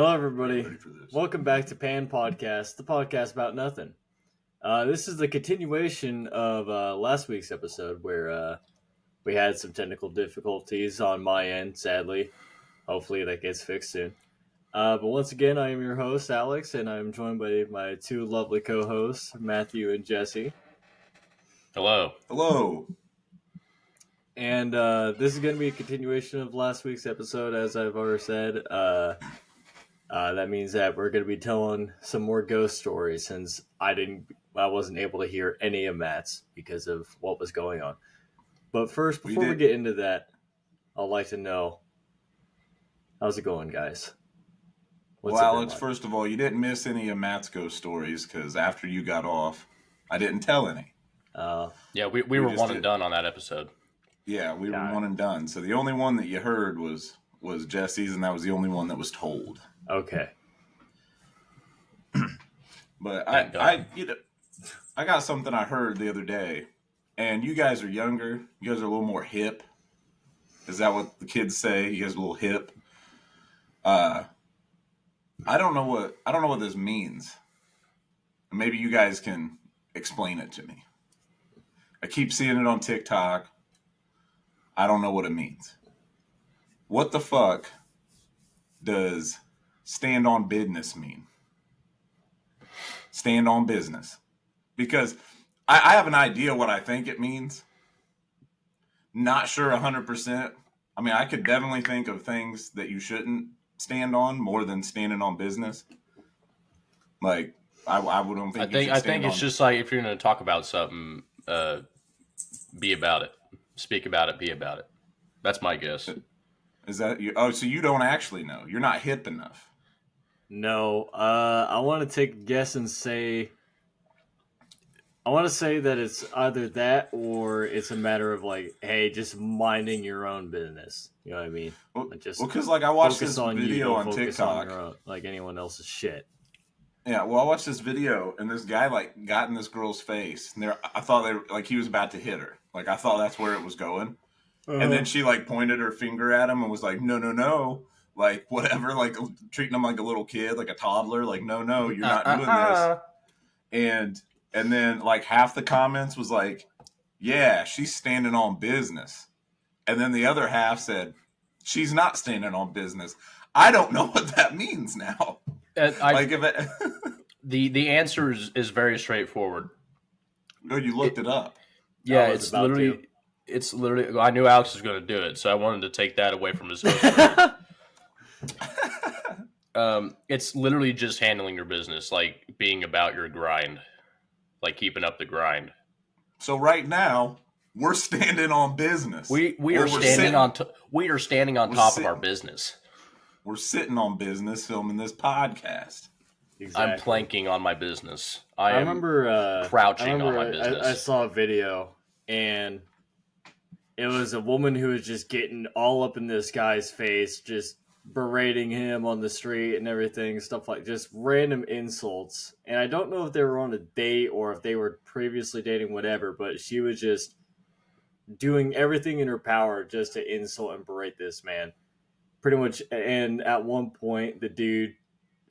Hello, everybody. Ready for this. Welcome back to P.A.N Podcast, the podcast about nothing. This is the continuation of last week's episode where we had some technical difficulties on my end, sadly. Hopefully that gets fixed soon. But once again, I am your host, Alex, and I'm joined by my two lovely co-hosts, Matthew and Jesse. Hello. Hello. And this is going to be a continuation of last week's episode, as I've already said. That means that we're going to be telling some more ghost stories since I wasn't able to hear any of Matt's because of what was going on. But first, before we get into that, I'd like to know, how's it going, guys? Well, Alex, first of all, you didn't miss any of Matt's ghost stories because after you got off, I didn't tell any. Yeah, we were one and done on that episode. Yeah, we were one and done. So the only one that you heard was Jesse's, and that was the only one that was told. Okay. But I got something I heard the other day, and you guys are younger. You guys are a little more hip. Is that what the kids say? You guys are a little hip. I don't know what this means. Maybe you guys can explain it to me. I keep seeing it on TikTok. I don't know what it means. What the fuck does stand on business mean? Stand on business. Because I have an idea what I think it means. Not sure 100%. I mean, I could definitely think of things that you shouldn't stand on more than standing on business. Like, I wouldn't think I think it's just like if you're going to talk about something, be about it. Speak about it, be about it. That's my guess. Is that you? Oh, so you don't actually know. You're not hip enough. No, I want to take a guess and say, I want to say that it's either that or it's a matter of like, hey, just minding your own business. You know what I mean? Well, like just because like I watched this on video on TikTok, on TikTok, own, like anyone else's shit. Yeah, well, I watched this video and this guy like got in this girl's face, and I thought he was about to hit her. Like I thought that's where it was going, and then she like pointed her finger at him and was like, no. Like, whatever, like, treating him like a little kid, like a toddler. Like, no, you're not doing this. And then, like, half the comments was like, yeah, she's standing on business. And then the other half said, she's not standing on business. I don't know what that means now. The answer is very straightforward. No, you looked it up. Yeah, it's literally, I knew Alex was going to do it, so I wanted to take that away from his host. It's literally just handling your business, like being about your grind, like keeping up the grind. So right now, we're standing on business. We are standing on top of our business. We're sitting on business filming this podcast. Exactly. I'm planking on my business. I remember crouching on my business. I saw a video, and it was a woman who was just getting all up in this guy's face, just berating him on the street and everything, stuff like just random insults. And I don't know if they were on a date or if they were previously dating, whatever, but she was just doing everything in her power just to insult and berate this man. Pretty much. And at one point, the dude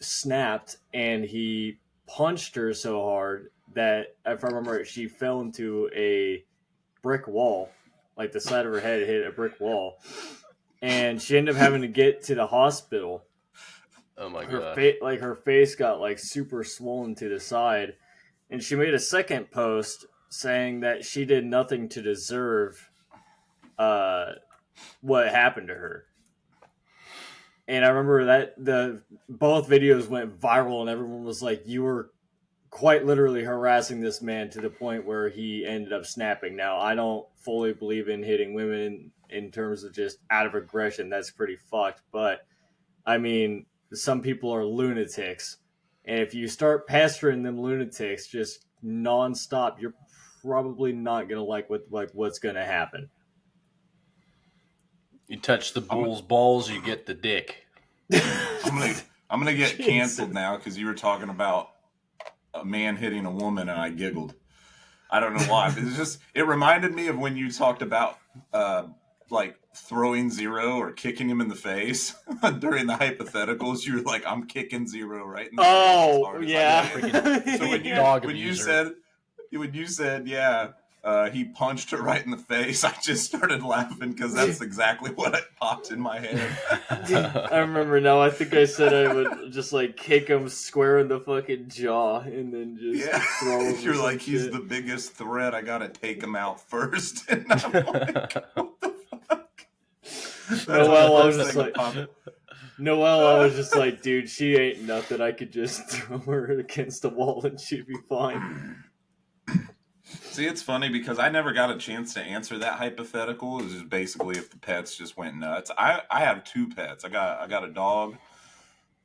snapped and he punched her so hard that, if I remember, she fell into a brick wall. Like the side of her head hit a brick wall. And she ended up having to get to the hospital. Oh my god! Her face got like super swollen to the side, and she made a second post saying that she did nothing to deserve what happened to her. And I remember that both videos went viral, and everyone was like, "You were quite literally harassing this man to the point where he ended up snapping." Now, I don't fully believe in hitting women in terms of just out of aggression. That's pretty fucked. But, I mean, some people are lunatics. And if you start pestering them lunatics just nonstop, you're probably not going to like what's going to happen. You touch the bull's balls, you get the dick. I'm gonna get canceled now because you were talking about a man hitting a woman and I giggled. I don't know why. It reminded me of when you talked about like throwing Zero or kicking him in the face during the hypotheticals. You were like, I'm kicking Zero right in the face as hard as I can. So when you said, yeah, he punched her right in the face, I just started laughing because that's exactly what popped in my head. I remember now. I think I said I would just like kick him square in the fucking jaw and then just throw him. You're like, he's the biggest threat. I gotta take him out first. And I'm like, what the fuck? Noelle, I was just like, dude, she ain't nothing. I could just throw her against the wall and she'd be fine. See, it's funny because I never got a chance to answer that hypothetical. It was just basically if the pets just went nuts. I have 2 pets. I got a dog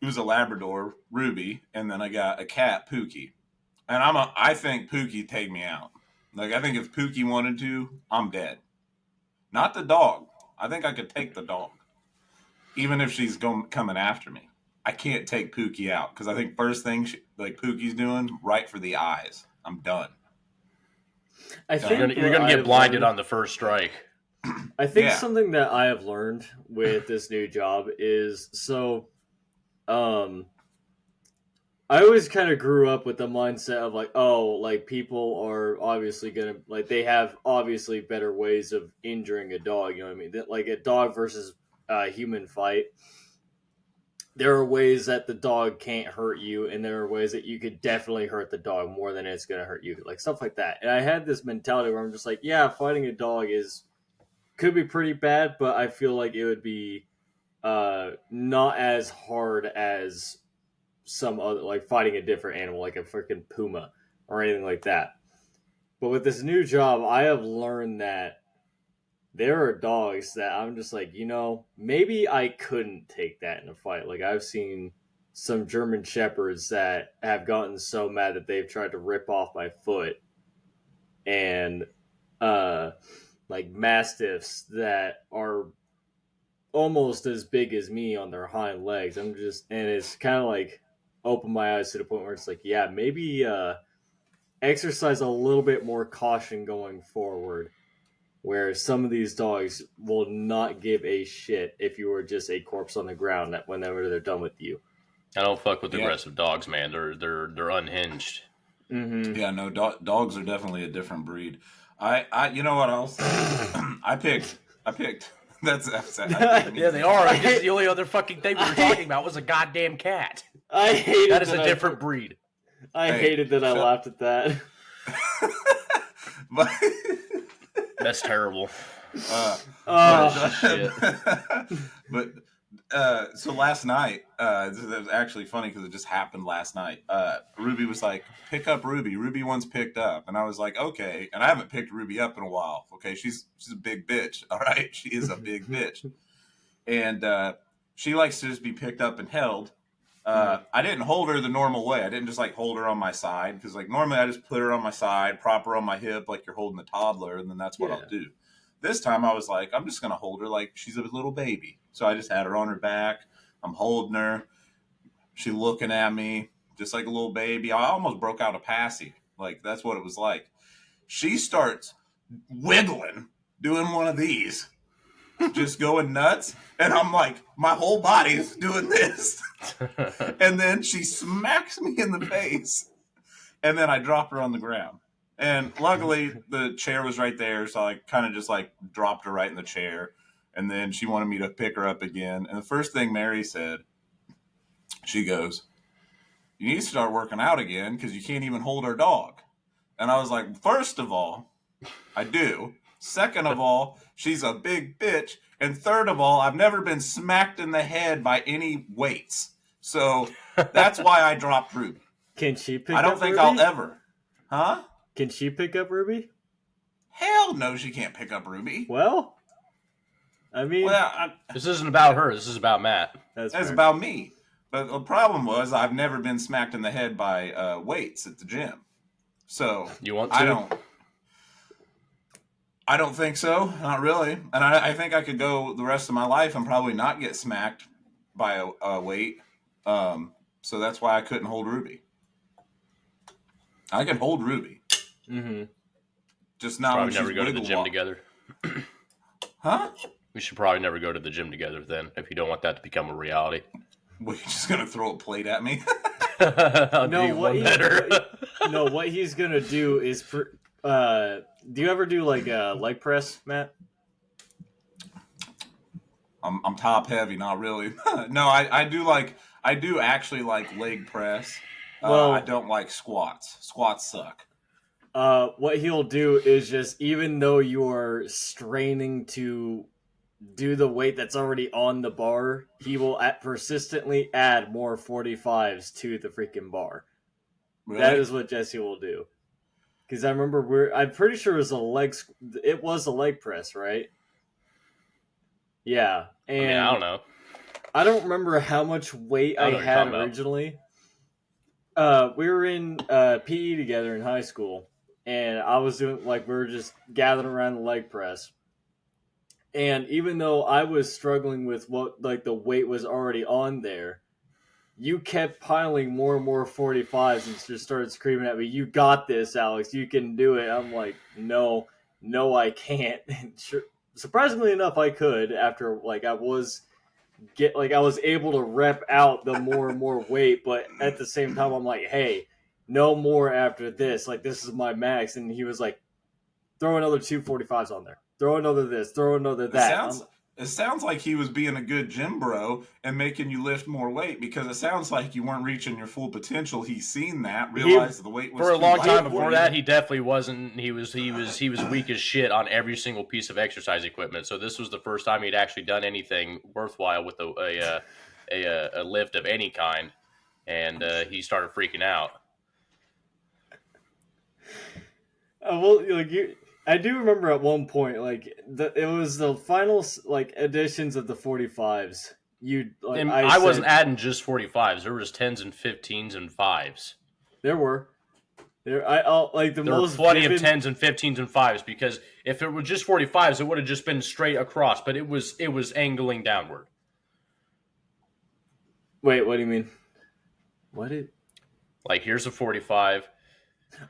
who's a Labrador, Ruby, and then I got a cat, Pookie. And I think Pookie take me out. Like, I think if Pookie wanted to, I'm dead. Not the dog. I think I could take the dog, even if she's coming after me. I can't take Pookie out because I think first thing Pookie's doing right for the eyes. I'm done. I think you're gonna get blinded on the first strike. I think something that I have learned with this new job is I always kind of grew up with the mindset of like, oh, like people are obviously gonna like they have obviously better ways of injuring a dog. You know what I mean? Like a dog versus human fight. There are ways that the dog can't hurt you, and there are ways that you could definitely hurt the dog more than it's gonna hurt you, like stuff like that. And I had this mentality where I'm just like, yeah, fighting a dog could be pretty bad, but I feel like it would be not as hard as some other, like fighting a different animal, like a freaking puma or anything like that. But with this new job, I have learned that there are dogs that I'm just like, maybe I couldn't take that in a fight. Like I've seen some German shepherds that have gotten so mad that they've tried to rip off my foot, and like mastiffs that are almost as big as me on their hind legs. And it's kind of like open my eyes to the point where it's like, yeah, maybe exercise a little bit more caution going forward, where some of these dogs will not give a shit if you were just a corpse on the ground whenever they're done with you. I don't fuck with aggressive dogs, man. They're unhinged. Mm-hmm. Yeah, no, dogs are definitely a different breed. I you know what else? I picked. That's yeah, they are. I guess the only other fucking thing we were talking about was a goddamn cat. I hated that is a different breed. I hated that I laughed at that. But that's terrible. Shit. But so last night, this was actually funny because it just happened last night. Ruby was like, "Pick up Ruby. Ruby wants picked up," and I was like, "Okay." And I haven't picked Ruby up in a while. Okay, she's a big bitch. All right, she is a big bitch, and she likes to just be picked up and held. I didn't hold her the normal way. I didn't just like hold her on my side because like normally I just put her on my side, prop her on my hip like you're holding a toddler, and then that's what I'll do. This time I was like, I'm just going to hold her like she's a little baby. So I just had her on her back. I'm holding her. She looking at me just like a little baby. I almost broke out a passy. Like, that's what it was like. She starts wiggling, doing one of these, just going nuts. And I'm like, my whole body's doing this. And then she smacks me in the face. And then I drop her on the ground. And luckily, the chair was right there, so I kind of just like dropped her right in the chair. And then she wanted me to pick her up again. And the first thing Mary said, she goes, "You need to start working out again because you can't even hold our dog." And I was like, first of all, I do. Second of all, she's a big bitch. And third of all, I've never been smacked in the head by any weights. So that's why I dropped Ruby. Can she pick up Ruby? I don't think I'll ever. Huh? Can she pick up Ruby? Hell no, she can't pick up Ruby. Well, I mean... this isn't about her. This is about Matt. That's about me. But the problem was I've never been smacked in the head by weights at the gym. So you want to? I don't think so. Not really. And I think I could go the rest of my life and probably not get smacked by a weight. So that's why I couldn't hold Ruby. I can hold Ruby. Mm-hmm. Just not probably when she's never go to the gym walk. together. Huh? We should probably never go to the gym together then, if you don't want that to become a reality. Well, you're just gonna throw a plate at me? I'll do No, you one better. No, what he's gonna do is, do you ever do like a leg press, Matt? I'm top heavy, not really. No, I do actually like leg press. Well, I don't like squats. Squats suck. What he'll do is just, even though you're straining to do the weight that's already on the bar, he will persistently add more 45s to the freaking bar. Really? That is what Jesse will do. Because I remember I'm pretty sure it was a leg press, right? Yeah, and I don't know. I don't remember how much weight I had originally. We were in PE together in high school, and I was doing, like, we were just gathering around the leg press. And even though I was struggling with what, like, the weight was already on there, you kept piling more and more 45s and just started screaming at me, "You got this, Alex. You can do it." I'm like, no, I can't. And surprisingly enough, I could, after, like, I was able to rep out the more and more weight, but at the same time, I'm like, hey, no more after this. Like, this is my max. And he was like, throw another 245s on there. Throw another this. Throw another that. It sounds like he was being a good gym bro and making you lift more weight, because it sounds like you weren't reaching your full potential. He's seen that, realized the weight was for a long time before you. that. He definitely wasn't. He was weak as shit on every single piece of exercise equipment. So this was the first time he'd actually done anything worthwhile with a lift of any kind, and he started freaking out. Well, like, I do remember at one point, like, it was the final, like, editions of the 45s. I wasn't adding just 45s. There was 10s and 15s and 5s. There were. There were plenty of 10s and 15s and 5s, because if it were just 45s, it would have just been straight across, but it was angling downward. Wait, what do you mean? Like, here's a 45.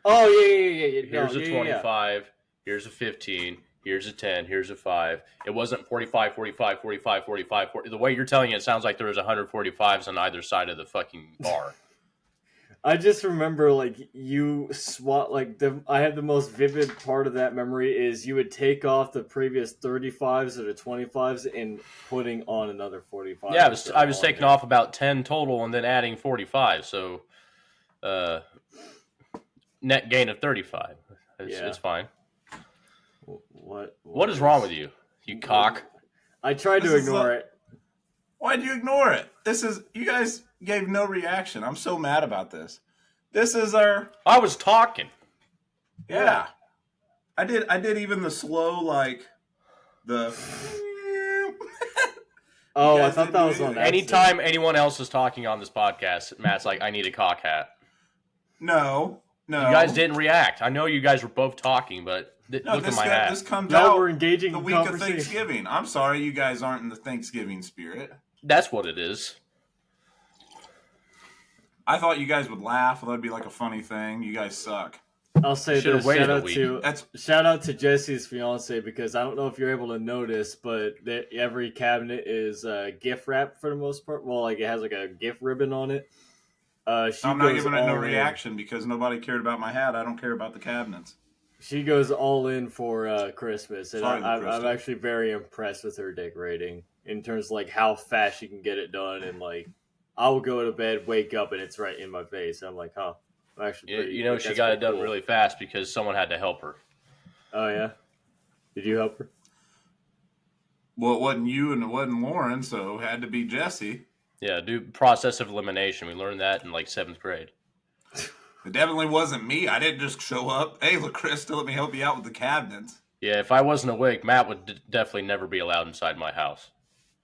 Oh, yeah. Here's a 25. Here's a 15. Here's a 10. Here's a 5. It wasn't 45, 45, 45, 45, 40. The way you're telling it sounds like there was 145s on either side of the fucking bar. I just remember, like, you swat, like, I have the most vivid part of that memory is you would take off the previous 35s or the 25s and putting on another 45. Yeah, I was taking off about 10 total and then adding 45. So, net gain of 35. It's fine. What is wrong with you? You cock. I tried to ignore it. Why'd you ignore it? You guys gave no reaction. I'm so mad about this. I was talking. Yeah. I did even the slow, like, the... Oh, I thought that was on accident. Anytime anyone else is talking on this podcast, Matt's like, I need a cock hat. No. You guys didn't react. I know you guys were both talking, but look at my hat. This comes out we're engaging the week of Thanksgiving. I'm sorry you guys aren't in the Thanksgiving spirit. That's what it is. I thought you guys would laugh. That'd be like a funny thing. You guys suck. I'll say this. Shout out to Jesse's fiance, because I don't know if you're able to notice, but every cabinet is gift wrap for the most part. Well, like, it has like a gift ribbon on it. I'm not giving it no reaction because nobody cared about my hat. I don't care about the cabinets. She goes all in for Christmas, and I'm actually very impressed with her decorating in terms of, like, how fast she can get it done. And, like, I will go to bed, wake up, and it's right in my face. I'm like, huh. I'm actually she got it done really fast because someone had to help her. Oh, yeah? Did you help her? Well, it wasn't you and it wasn't Lauren, so it had to be Jesse. Yeah, do process of elimination. We learned that in, like, 7th grade. It definitely wasn't me. I didn't just show up. Hey, LaCrista, let me help you out with the cabinets. Yeah, if I wasn't awake, Matt would definitely never be allowed inside my house.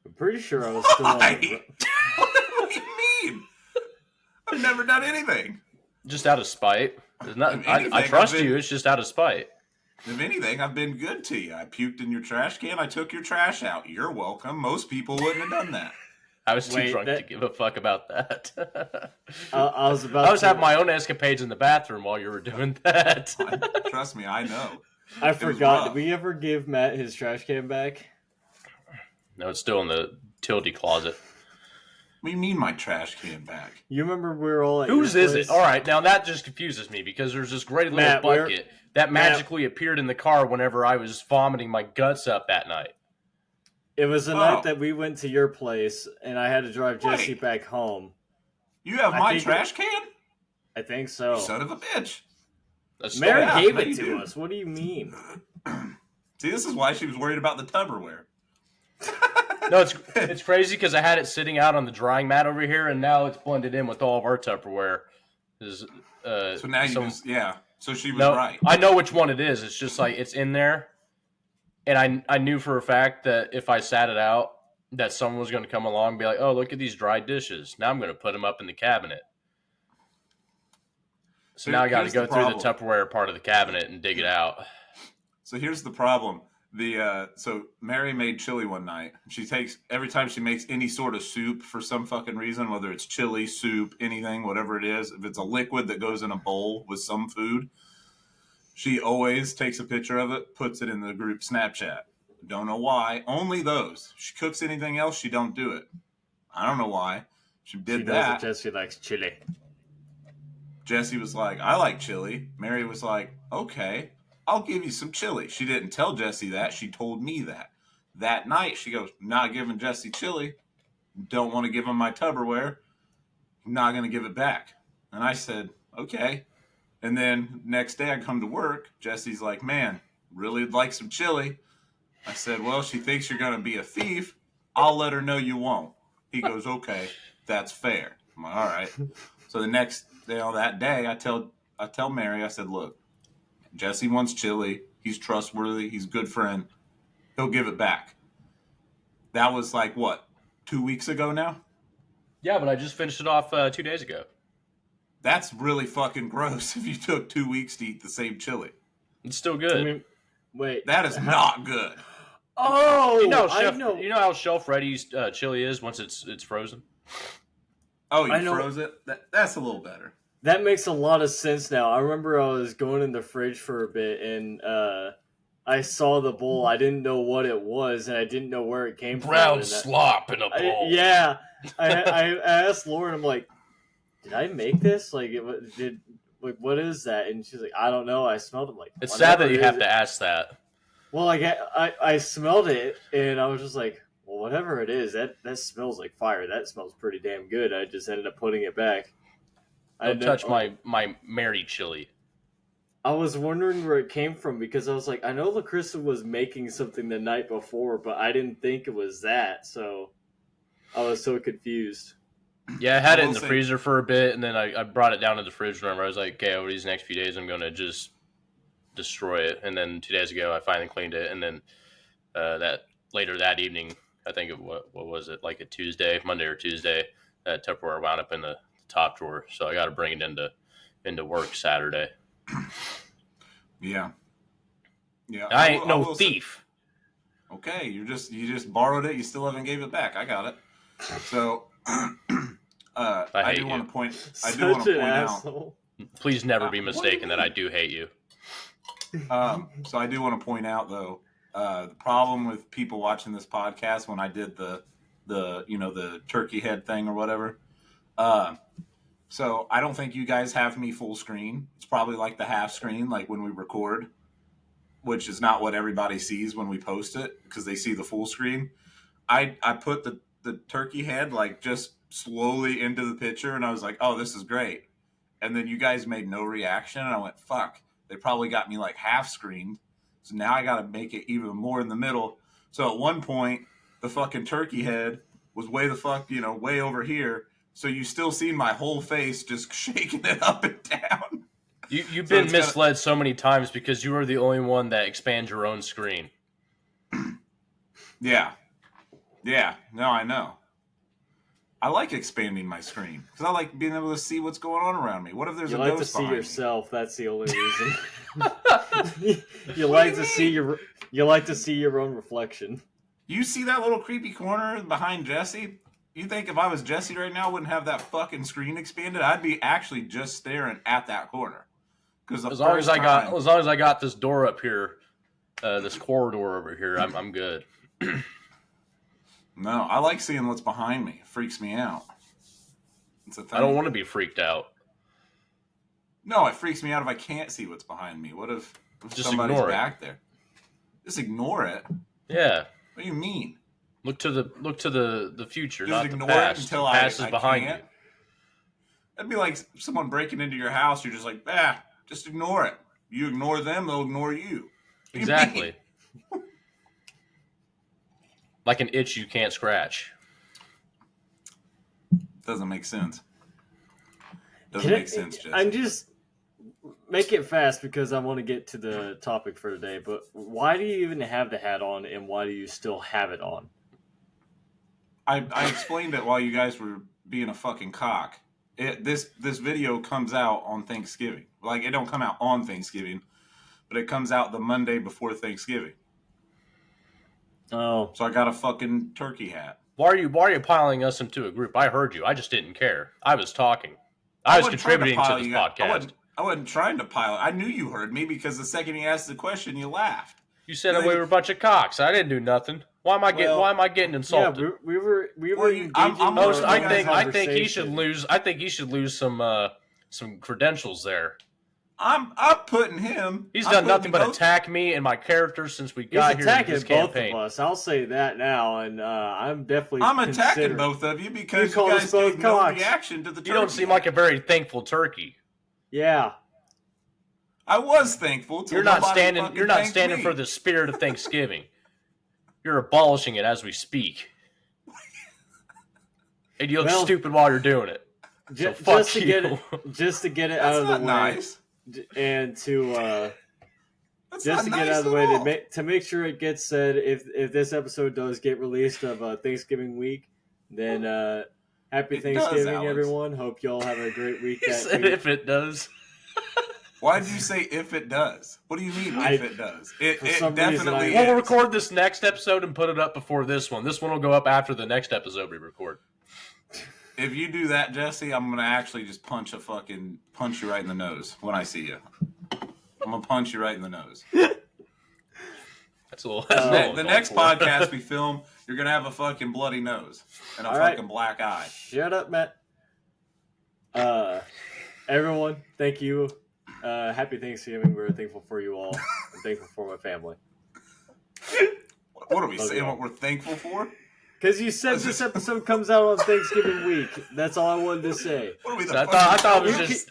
I'm pretty sure I was still on the... What do you mean? I've never done anything. Just out of spite. I trust you. It's just out of spite. If anything, I've been good to you. I puked in your trash can. I took your trash out. You're welcome. Most people wouldn't have done that. I was too drunk to give a fuck about that. I was having my own escapades in the bathroom while you were doing that. Trust me, I know. I forgot. Did we ever give Matt his trash can back? No, it's still in the Tildy closet. What do you mean my trash can back? You remember we were all at Whose your is place? it? All right, now that just confuses me because there's this great little Matt, bucket that magically appeared in the car whenever I was vomiting my guts up that night. It was the night that we went to your place, and I had to drive Jesse Wait. back home. You have my trash can? I think so. You son of a bitch. Mary gave it to us. What do you mean? See, this is why she was worried about the Tupperware. No, it's crazy because I had it sitting out on the drying mat over here, and now it's blended in with all of our Tupperware. So now So she was right. I know which one it is. It's just like it's in there, and I knew for a fact that if I sat it out, that someone was going to come along and be like, "Oh, look at these dried dishes." Now I'm going to put them up in the cabinet. So now I got to go through the Tupperware part of the cabinet and dig it out. So here's the problem. So Mary made chili one night. Every time she makes any sort of soup for some fucking reason, whether it's chili, soup, anything, whatever it is, if it's a liquid that goes in a bowl with some food, she always takes a picture of it, puts it in the group Snapchat. Don't know why. Only those. She cooks anything else, she don't do it. I don't know why. She knows that. Jesse likes chili. Jesse was like, I like chili. Mary was like, okay, I'll give you some chili. She didn't tell Jesse that. She told me that. That night, she goes, not giving Jesse chili. Don't want to give him my Tupperware. Not going to give it back. And I said, okay. And then next day I come to work. Jesse's like, man, really would like some chili. I said, well, she thinks you're going to be a thief. I'll let her know you won't. He goes, okay, that's fair. I'm like, all right. So the next that day, I tell Mary, I said, look, Jesse wants chili. He's trustworthy. He's a good friend. He'll give it back. That was like, what, 2 weeks ago now? Yeah, but I just finished it off 2 days ago. That's really fucking gross if you took 2 weeks to eat the same chili. It's still good. I mean, wait. That is not good. Oh, you know how shelf ready chili is once it's frozen? Oh, you froze it? That's a little better. That makes a lot of sense now. I remember I was going in the fridge for a bit, and I saw the bowl. I didn't know what it was, and I didn't know where it came from. Brown slop in a bowl. I asked Lauren, I'm like, did I make this? Like, what is that? And she's like, I don't know. I smelled it. I'm like, it's sad that you have to ask that. Well, like I smelled it, and I was just like, well, whatever it is, that smells like fire. That smells pretty damn good. I just ended up putting it back. Don't touch my Mary chili. I was wondering where it came from because I was like, I know LaCrista was making something the night before, but I didn't think it was that. So I was so confused. Yeah, I had it in the freezer for a bit, and then I brought it down to the fridge. Remember, I was like, okay, over these next few days, I'm going to just destroy it. And then 2 days ago, I finally cleaned it. And then later that evening, I think what was it, like Monday or Tuesday, that Tupperware wound up in the top drawer. So I got to bring it into work Saturday. Yeah. I ain't no thief. Okay, you just borrowed it. You still haven't gave it back. I got it. So I do want to point out. Please never be mistaken that I do hate you. So I do want to point out though, the problem with people watching this podcast when I did the turkey head thing or whatever. So I don't think you guys have me full screen. It's probably like the half screen, like when we record, which is not what everybody sees when we post it because they see the full screen. I put the turkey head like just slowly into the picture and I was like, oh, this is great. And then you guys made no reaction and I went, fuck, they probably got me like half screened. So now I got to make it even more in the middle. So at one point, the fucking turkey head was way over here. So you still see my whole face just shaking it up and down. You've been misled so many times because you are the only one that expands your own screen. Yeah. No, I know. I like expanding my screen because I like being able to see what's going on around me. What if there's a ghost behind me? You like to see yourself. That's the only reason. You like to see your own reflection. You see that little creepy corner behind Jesse? You think if I was Jesse right now, I wouldn't have that fucking screen expanded? I'd be actually just staring at that corner. Because as long as I got this door up here, this corridor over here, I'm good. No, I like seeing what's behind me. It freaks me out. It's a thing. I don't want to be freaked out. No, it freaks me out if I can't see what's behind me. What if Just somebody's ignore it. back there? Just ignore it. Yeah. What do you mean? Look to the future, Just not the ignore past. it until the past is I behind can't? you. That'd be like someone breaking into your house. You're just like, just ignore it. You ignore them, they'll ignore you. What do you Exactly. mean? Like an itch you can't scratch. Doesn't make sense. Doesn't make sense, Jesse. I'm just make it fast because I want to get to the topic for today. But why do you even have the hat on, and why do you still have it on? I explained it while you guys were being a fucking cock. This video comes out on Thanksgiving. Like, it don't come out on Thanksgiving, but it comes out the Monday before Thanksgiving. Oh, So I got a fucking turkey hat. Why are you piling us into a group? I heard you. I just didn't care. I was talking. I was wasn't trying contributing to pile this you guys- podcast. I wasn't trying to pile. I knew you heard me because the second you asked the question, you laughed. You said we were a bunch of cocks. I didn't do nothing. Why am I getting yeah, insulted? we were Well, engaging. I'm Oh, listening I to think this I think he should conversation. lose. I think he should lose some credentials there. I'm putting him. He's I'm done putting nothing but both- attack me and my characters since we He's got here in attacking this both campaign. of us. I'll say that now, and I'm definitely. I'm attacking considering- both of you because You called you us guys both gave no cocks. reaction to the turkey. You don't seem like a very thankful turkey. Yeah, I was thankful. Till You're not nobody standing. fucking You're not thanked standing me. for the spirit of Thanksgiving. You're abolishing it as we speak, and you look Well, stupid while you're doing it. So fuck just to you. get it, just to get it That's out of the way, not nice. and to That's just to not get nice out of the at way all. to make sure it gets said. If this episode does get released of Thanksgiving week, then happy It does, Thanksgiving, Alex. everyone. Hope you all have a great week. He that said week. if it does. Why did you say if it does? What do you mean if it does? It for some reason, definitely We'll is. record this next episode and put it up before this one. This one will go up after the next episode we record. If you do that, Jesse, I'm gonna actually just punch you right in the nose when I see you. I'm gonna punch you right in the nose. That's a little. The next podcast we film, you're gonna have a fucking bloody nose and a All right. fucking black eye. Shut up, Matt. Everyone, thank you. Happy Thanksgiving. We're thankful for you all. I'm thankful for my family. What are we Love saying? you all. What we're thankful for? Because you said this episode comes out on Thanksgiving week. That's all I wanted to say. What are we? So I thought it was You just.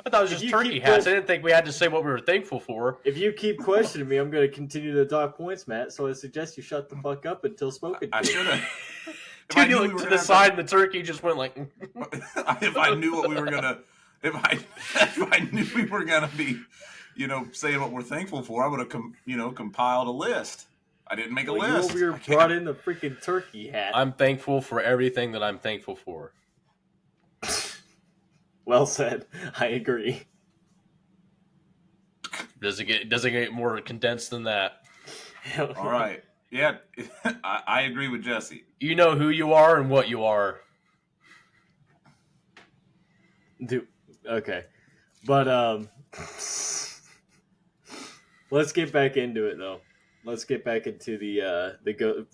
I thought it was if just you turkey keep hats. going- I didn't think we had to say what we were thankful for. If you keep questioning me, I'm going to continue to dock points, Matt. So I suggest you shut the fuck up until spoken I to. should have. Dude, you looked to the side and the turkey just went like. If I knew what we were gonna, if I knew we were gonna be, saying what we're thankful for, I would have compiled a list. I didn't make a Well, you list. over here I can't- brought in the freaking turkey hat. I'm thankful for everything that I'm thankful for. Well said. I agree. Does it get more condensed than that? All right. Yeah, I agree with Jesse. You know who you are and what you are. Dude, okay. But let's get back into it though. Let's get back into the go.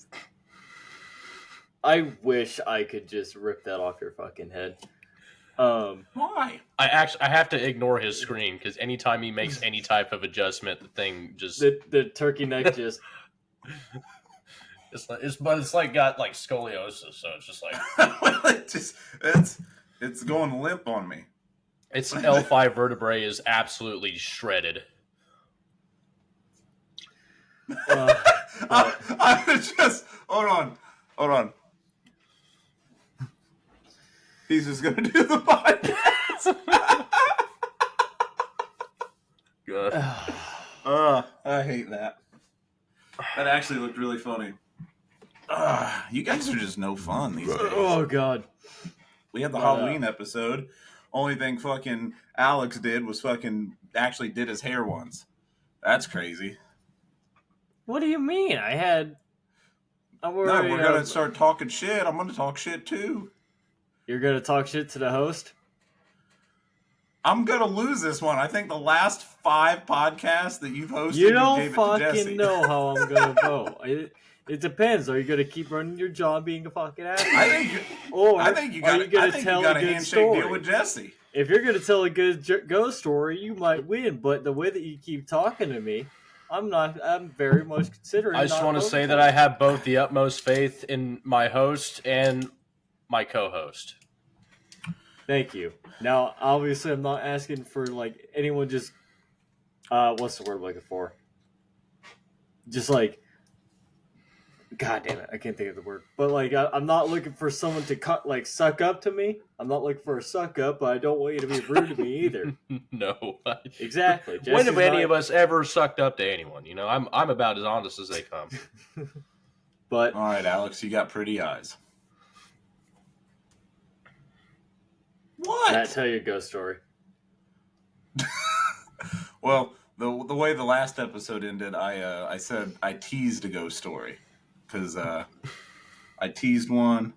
I wish I could just rip that off your fucking head. Why? I have to ignore his screen because anytime he makes any type of adjustment, the thing just the turkey neck just it's like got like scoliosis, so it's just like it's going limp on me. its L5 vertebrae is absolutely shredded. I just hold on. He's just gonna do the podcast. Good. I hate that. That actually looked really funny. You guys are just no fun these days. oh god. We had the Halloween episode. Only thing fucking Alex did was fucking actually did his hair once. That's crazy. What do you mean? I'm No, already, we're gonna start talking shit. I'm gonna talk shit too. You're gonna talk shit to the host? I'm gonna lose this one. I think the last 5 podcasts that you've hosted, You you don't gave it to Jesse. fucking know how I'm gonna vote. It depends. Are you going to keep running your jaw and being a fucking asshole? I think you got a handshake deal with Jesse. If you're going to tell a good ghost story, you might win. But the way that you keep talking to me, I'm very much considering. I just want to say that I have both the utmost faith in my host and my co-host. Thank you. Now, obviously, I'm not asking for like anyone just what's the word I'm looking for? Just like, God damn it, I can't think of the word. But like, I'm not looking for someone to suck up to me. I'm not looking for a suck up, but I don't want you to be rude to me either. No, exactly. When have any of us ever sucked up to anyone? You know, I'm about as honest as they come. But all right, Alex, you got pretty eyes. What? Matt, tell your ghost story. Well, the way the last episode ended, I said I teased a ghost story because I teased one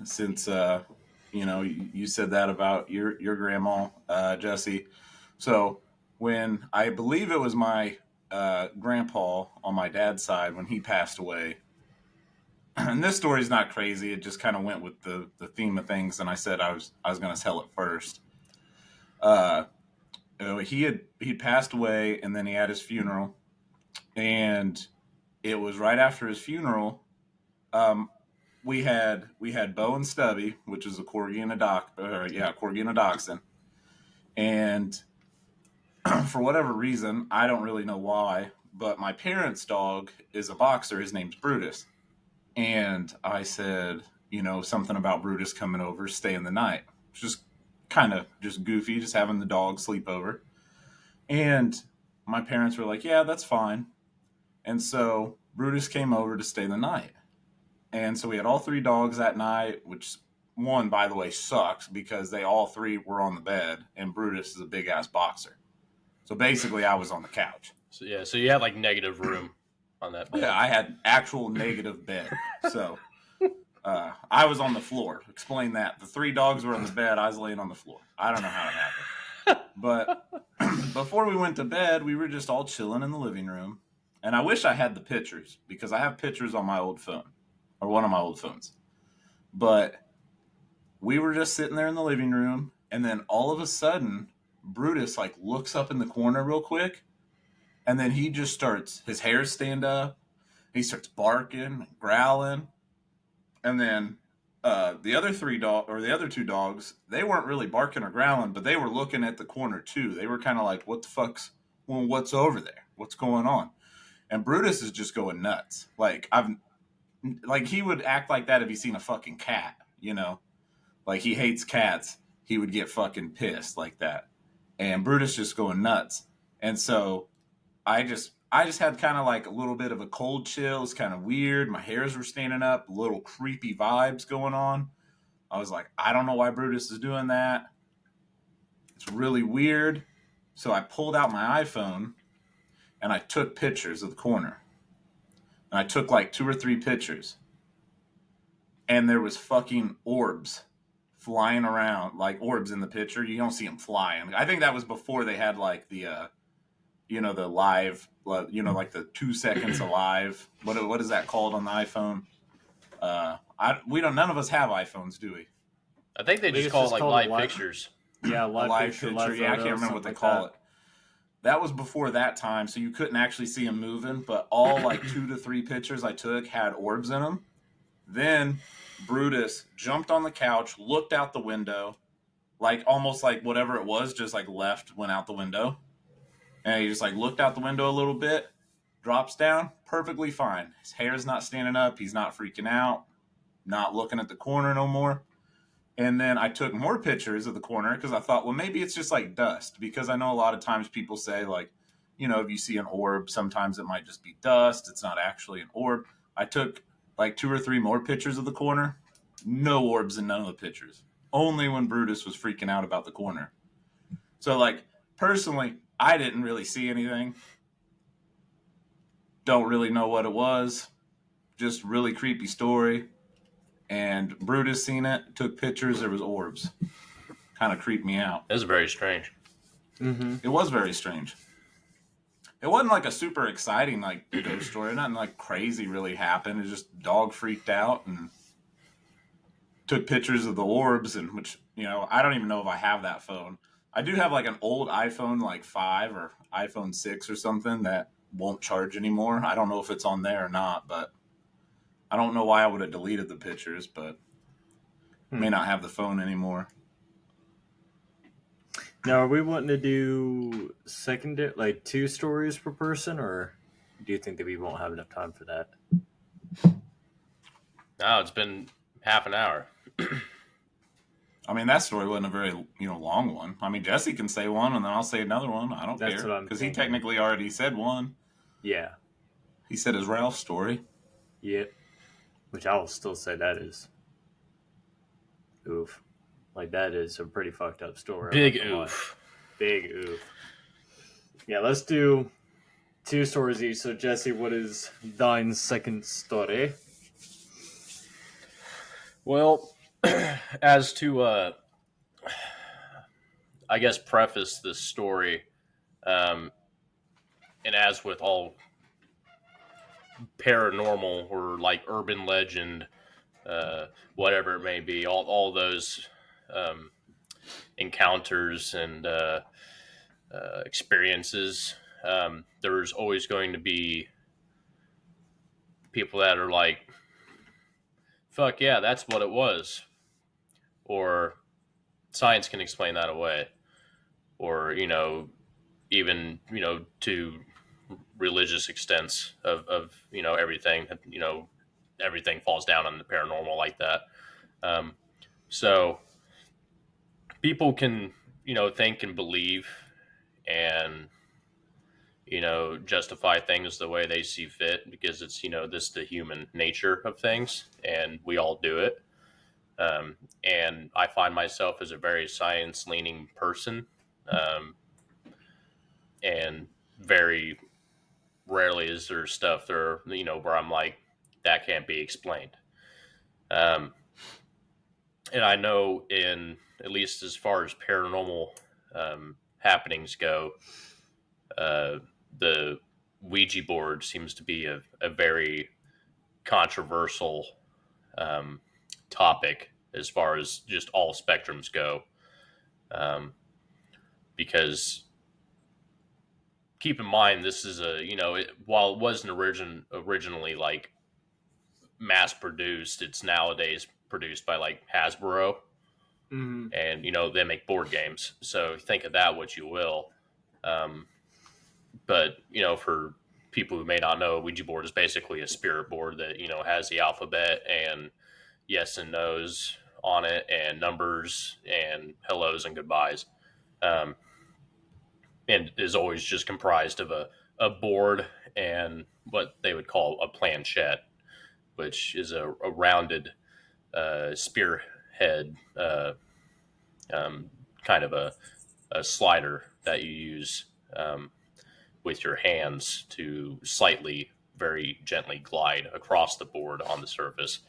since you said that about your grandma Jesse. So when I believe it was my grandpa on my dad's side when he passed away. And this story's not crazy. It just kind of went with the theme of things, and I said I was going to tell it first. He'd passed away, and then he had his funeral, and it was right after his funeral. We had Bo and Stubby, which is a corgi and a corgi and a dachshund, and for whatever reason, I don't really know why, but my parents' dog is a boxer. His name's Brutus. And I said, something about Brutus coming over, staying the night. Just kind of just goofy, just having the dog sleep over. And my parents were like, yeah, that's fine. And so Brutus came over to stay the night. And so we had all 3 dogs that night, which one, by the way, sucks because they all 3 were on the bed, and Brutus is a big-ass boxer. So basically, I was on the couch. So you had like negative room on that bed. Yeah, I had actual negative bed. So I was on the floor. Explain that. The 3 dogs were on the bed. I was laying on the floor. I don't know how it happened. But before we went to bed, we were just all chilling in the living room. And I wish I had the pictures because I have pictures on my old phone or one of my old phones. But we were just sitting there in the living room. And then all of a sudden, Brutus looks up in the corner real quick. And then he just starts, his hairs stand up. He starts barking and growling. And then the other 2 dogs, they weren't really barking or growling, but they were looking at the corner too. They were kind of like, what's over there? What's going on? And Brutus is just going nuts. He would act like that if he seen a fucking cat, Like he hates cats. He would get fucking pissed like that. And Brutus just going nuts. And so I just had kind of like a little bit of a cold chill. It's kind of weird. My hairs were standing up, little creepy vibes going on. I was like, I don't know why Brutus is doing that. It's really weird. So I pulled out my iPhone and I took pictures of the corner. And I took 2 or 3 pictures. And there was fucking orbs flying around, like orbs in the picture. You don't see them flying. I think that was before they had the the live, the 2 seconds alive. What is that called on the iPhone? None of us have iPhones, do we? I think they just call it live pictures. Yeah, live picture. Yeah, I can't remember what they call it. That was before that time, so you couldn't actually see them moving, but all 2 to 3 pictures I took had orbs in them. Then Brutus jumped on the couch, looked out the window, almost whatever it was, just went out the window. And he just looked out the window a little bit, drops down, perfectly fine. His hair's not standing up. He's not freaking out, not looking at the corner no more. And then I took more pictures of the corner because I thought, well, maybe it's just dust. Because I know a lot of times people say if you see an orb, sometimes it might just be dust. It's not actually an orb. I took 2 or 3 more pictures of the corner. No orbs in none of the pictures. Only when Brutus was freaking out about the corner. So personally, I didn't really see anything. Don't really know what it was. Just really creepy story. And Brutus seen it, took pictures, there was orbs. Kind of creeped me out. That's very strange. Mm-hmm. It was very strange. It wasn't like a super exciting like ghost story. Nothing like crazy really happened. It just dog freaked out and took pictures of the orbs, and which I don't even know if I have that phone. I do have like an old iPhone like 5 or iPhone 6 or something that won't charge anymore. I don't know if it's on there or not, but I don't know why I would have deleted the pictures, but may not have the phone anymore. Now, are we wanting to do secondary, like 2 stories per person, or do you think that we won't have enough time for that? No, it's been half an hour. I mean, that story wasn't a very long one. I mean, Jesse can say one, and then I'll say another one. I don't That's care what I'm because he thinking. technically already said one. Yeah. He said his Ralph story. Yep. Which I will still say that is oof. Like, that is a pretty fucked up story. Big oof. Big oof. Yeah, let's do 2 stories each. So, Jesse, what is thine second story? Well, as to, I guess, preface this story, and as with all paranormal or like urban legend, whatever it may be, all those encounters and experiences, there's always going to be people that are like, fuck yeah, that's what it was. Or science can explain that away. Or, even, to religious extents of everything, everything falls down on the paranormal like that. So people can, think and believe and, justify things the way they see fit because it's, this the human nature of things and we all do it. And I find myself as a very science leaning person. And very rarely is there stuff there, where I'm like, that can't be explained. Um, and I know in, at least as far as paranormal happenings go, the Ouija board seems to be a very controversial um, topic as far as just all spectrums go. Because keep in mind, this is while it wasn't originally like mass produced, it's nowadays produced by like Hasbro, and they make board games. So think of that what you will. But for people who may not know, a Ouija board is basically a spirit board that has the alphabet and yes and no's on it, and numbers and hellos and goodbyes, um, and is always just comprised of a board and what they would call a planchette, which is a rounded spearhead, kind of a slider that you use with your hands to slightly, very gently glide across the board on the surface.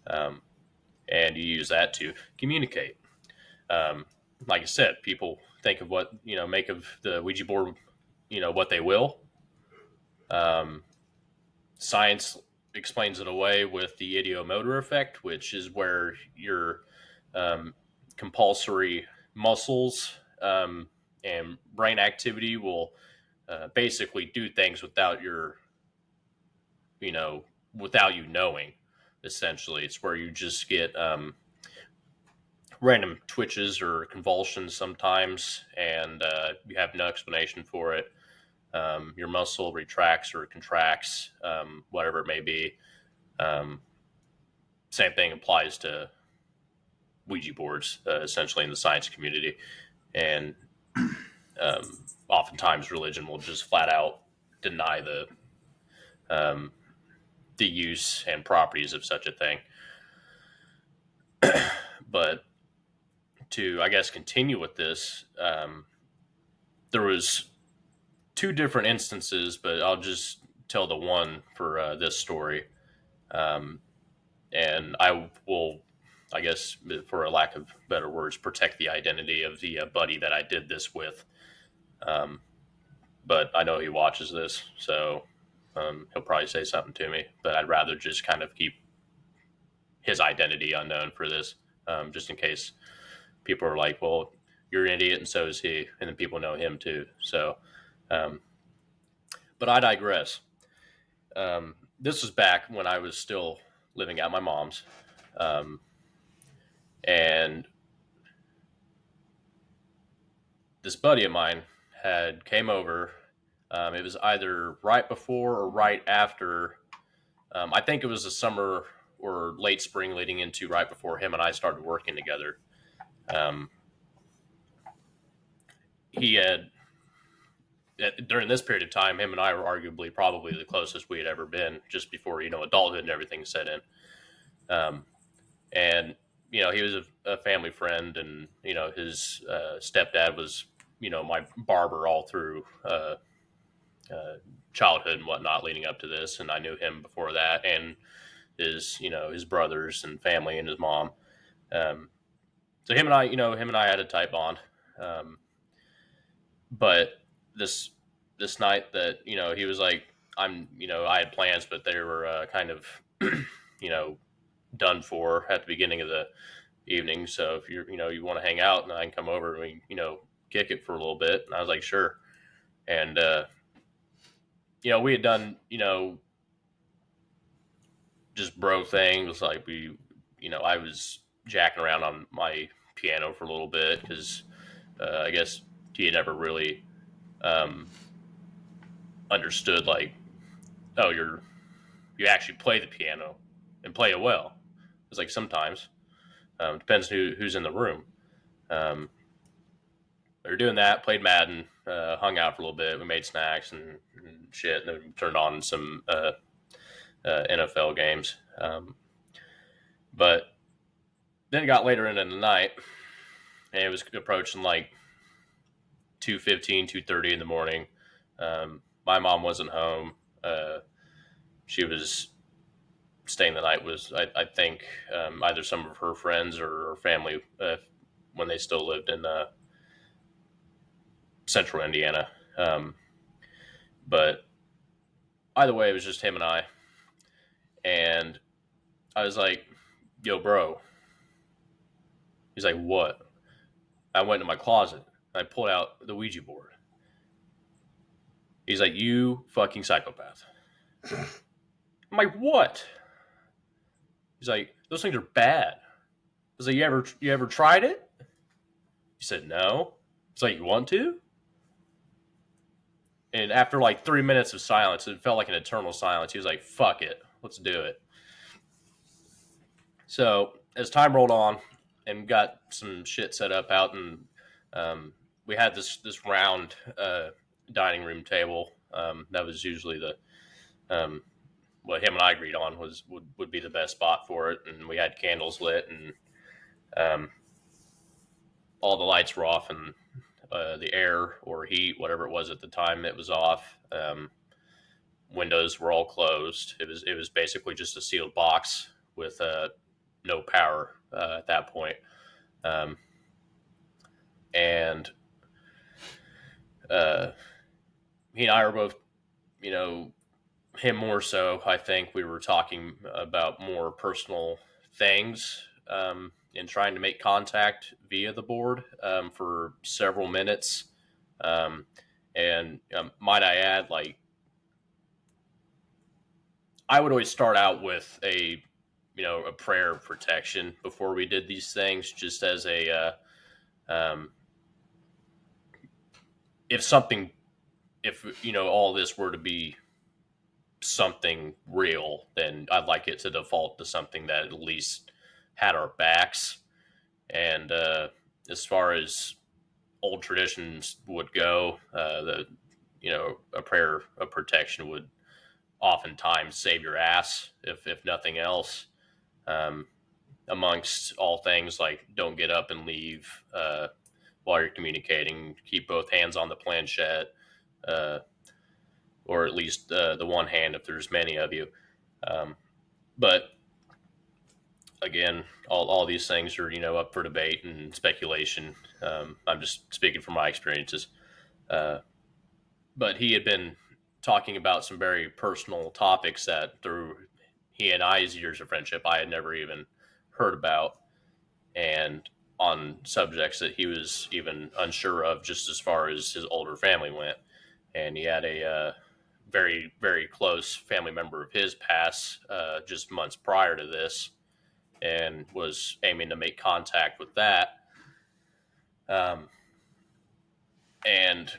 And you use that to communicate. Like I said, people think of what, make of the Ouija board, what they will. Science explains it away with the ideomotor effect, which is where your compulsory muscles and brain activity will basically do things without without you knowing. Essentially, it's where you just get random twitches or convulsions sometimes, and you have no explanation for it. Your muscle retracts or contracts, whatever it may be. Same thing applies to Ouija boards, essentially in the science community, and oftentimes religion will just flat out deny the use and properties of such a thing. But to, I guess, continue with this, there was 2 different instances, but I'll just tell the one for this story. And I will, I guess, for a lack of better words, protect the identity of the buddy that I did this with. but I know he watches this, so he'll probably say something to me. But I'd rather just kind of keep his identity unknown for this, just in case people are like, "Well, you're an idiot, and so is he," and then people know him too. So, um, but I digress. This was back when I was still living at my mom's, um, and this buddy of mine had came over. It was either right before or right after. I think it was the summer or late spring leading into right before him and I started working together. Um, he had during this period of time, him and I were arguably probably the closest we had ever been, just before adulthood and everything set in. Um, and he was a family friend, and his stepdad was my barber all through uh, childhood and whatnot, leading up to this, and I knew him before that, and his brothers and family and his mom. Um, so him and I had a tight bond. Um, but this this night that he was like, I had plans, but they were kind of you know done for at the beginning of the evening. So if you want to hang out, and I can come over and we kick it for a little bit. And I was like, sure. And we had done just bro things, like I was jacking around on my piano for a little bit because I guess he had never really um, understood, like, oh, you actually play the piano and play it well. It's like sometimes depends who's in the room. Um, we were doing that, played Madden, hung out for a little bit. We made snacks and shit, and then turned on some NFL games. But then it got later into the night, and it was approaching like 2:15, 2:30 in the morning. My mom wasn't home. She was staying the night was I think either some of her friends or her family when they still lived in central Indiana. But either way, it was just him and I. And I was like, yo, bro. He's like, what? I went to my closet. And I pulled out the Ouija board. He's like, you fucking psychopath. I'm like, what? He's like, those things are bad. I was like, you ever tried it? He said, no. He's like, you want to? And after like 3 minutes of silence, it felt like an eternal silence. He was like, fuck it. Let's do it. So as time rolled on and got some shit set up out, and we had this round dining room table that was usually the what him and I agreed on would be the best spot for it, and we had candles lit, and um, all the lights were off, and the air or heat, whatever it was at the time, it was off. Windows were all closed. It was basically just a sealed box with no power at that point. Um, and he and I were both, you know, him more so. I think we were talking about more personal things and trying to make contact via the board for several minutes. Um, and might I add, like, I would always start out with a prayer of protection before we did these things, just as um, if something, if all this were to be something real, then I'd like it to default to something that at least had our backs. And as far as old traditions would go, a prayer of protection would oftentimes save your ass, if nothing else. Um, Amongst all things, like, don't get up and leave while you're communicating. Keep both hands on the planchette, uh, or at least the one hand if there's many of you. Um, but again, all these things are up for debate and speculation. I'm just speaking from my experiences. Uh, but he had been talking about some very personal topics that through he and I's years of friendship I had never even heard about, and on subjects that he was even unsure of, just as far as his older family went. And he had a very, very close family member of his pass just months prior to this, and was aiming to make contact with that. Um, and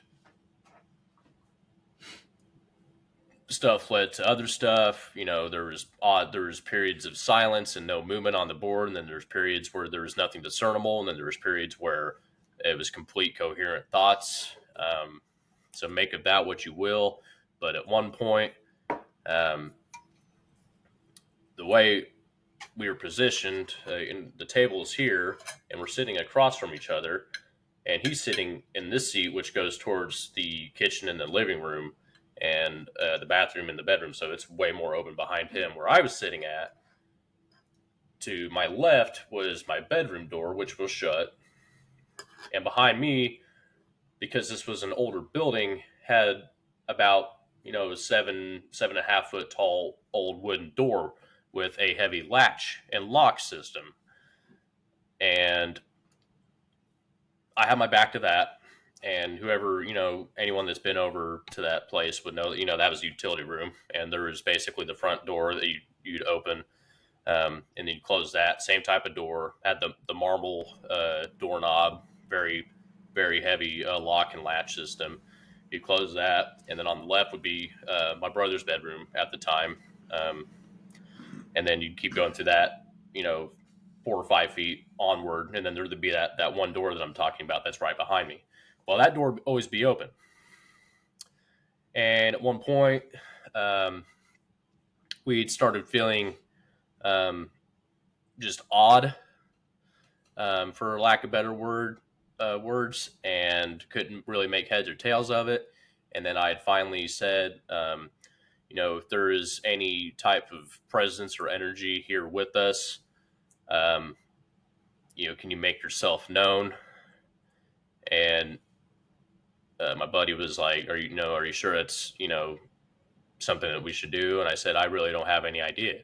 stuff led to other stuff. There was periods of silence and no movement on the board, and then there's periods where there was nothing discernible, and then there was periods where it was complete coherent thoughts. So make of that what you will. But at one point, um, the way we were positioned, in the table is here, and we're sitting across from each other, and he's sitting in this seat, which goes towards the kitchen and the living room, and the bathroom and the bedroom. So it's way more open behind him. Where I was sitting at, to my left was my bedroom door, which was shut, and behind me, because this was an older building, had about seven and a half foot tall old wooden door with a heavy latch and lock system. And I had my back to that. And whoever, anyone that's been over to that place would know that, that was the utility room. And there was basically the front door that you'd open, and then you close that. Same type of door. Had the marble doorknob, very, very heavy lock and latch system. You close that. And then on the left would be my brother's bedroom at the time. And then you'd keep going through that, 4 or 5 feet onward, and then there would be that one door that I'm talking about that's right behind me. Well, that door would always be open. And at one point, we'd started feeling just odd, for lack of better words, and couldn't really make heads or tails of it. And then I had finally said, if there is any type of presence or energy here with us, can you make yourself known? And my buddy was like, are you sure it's, something that we should do? And I said, I really don't have any idea.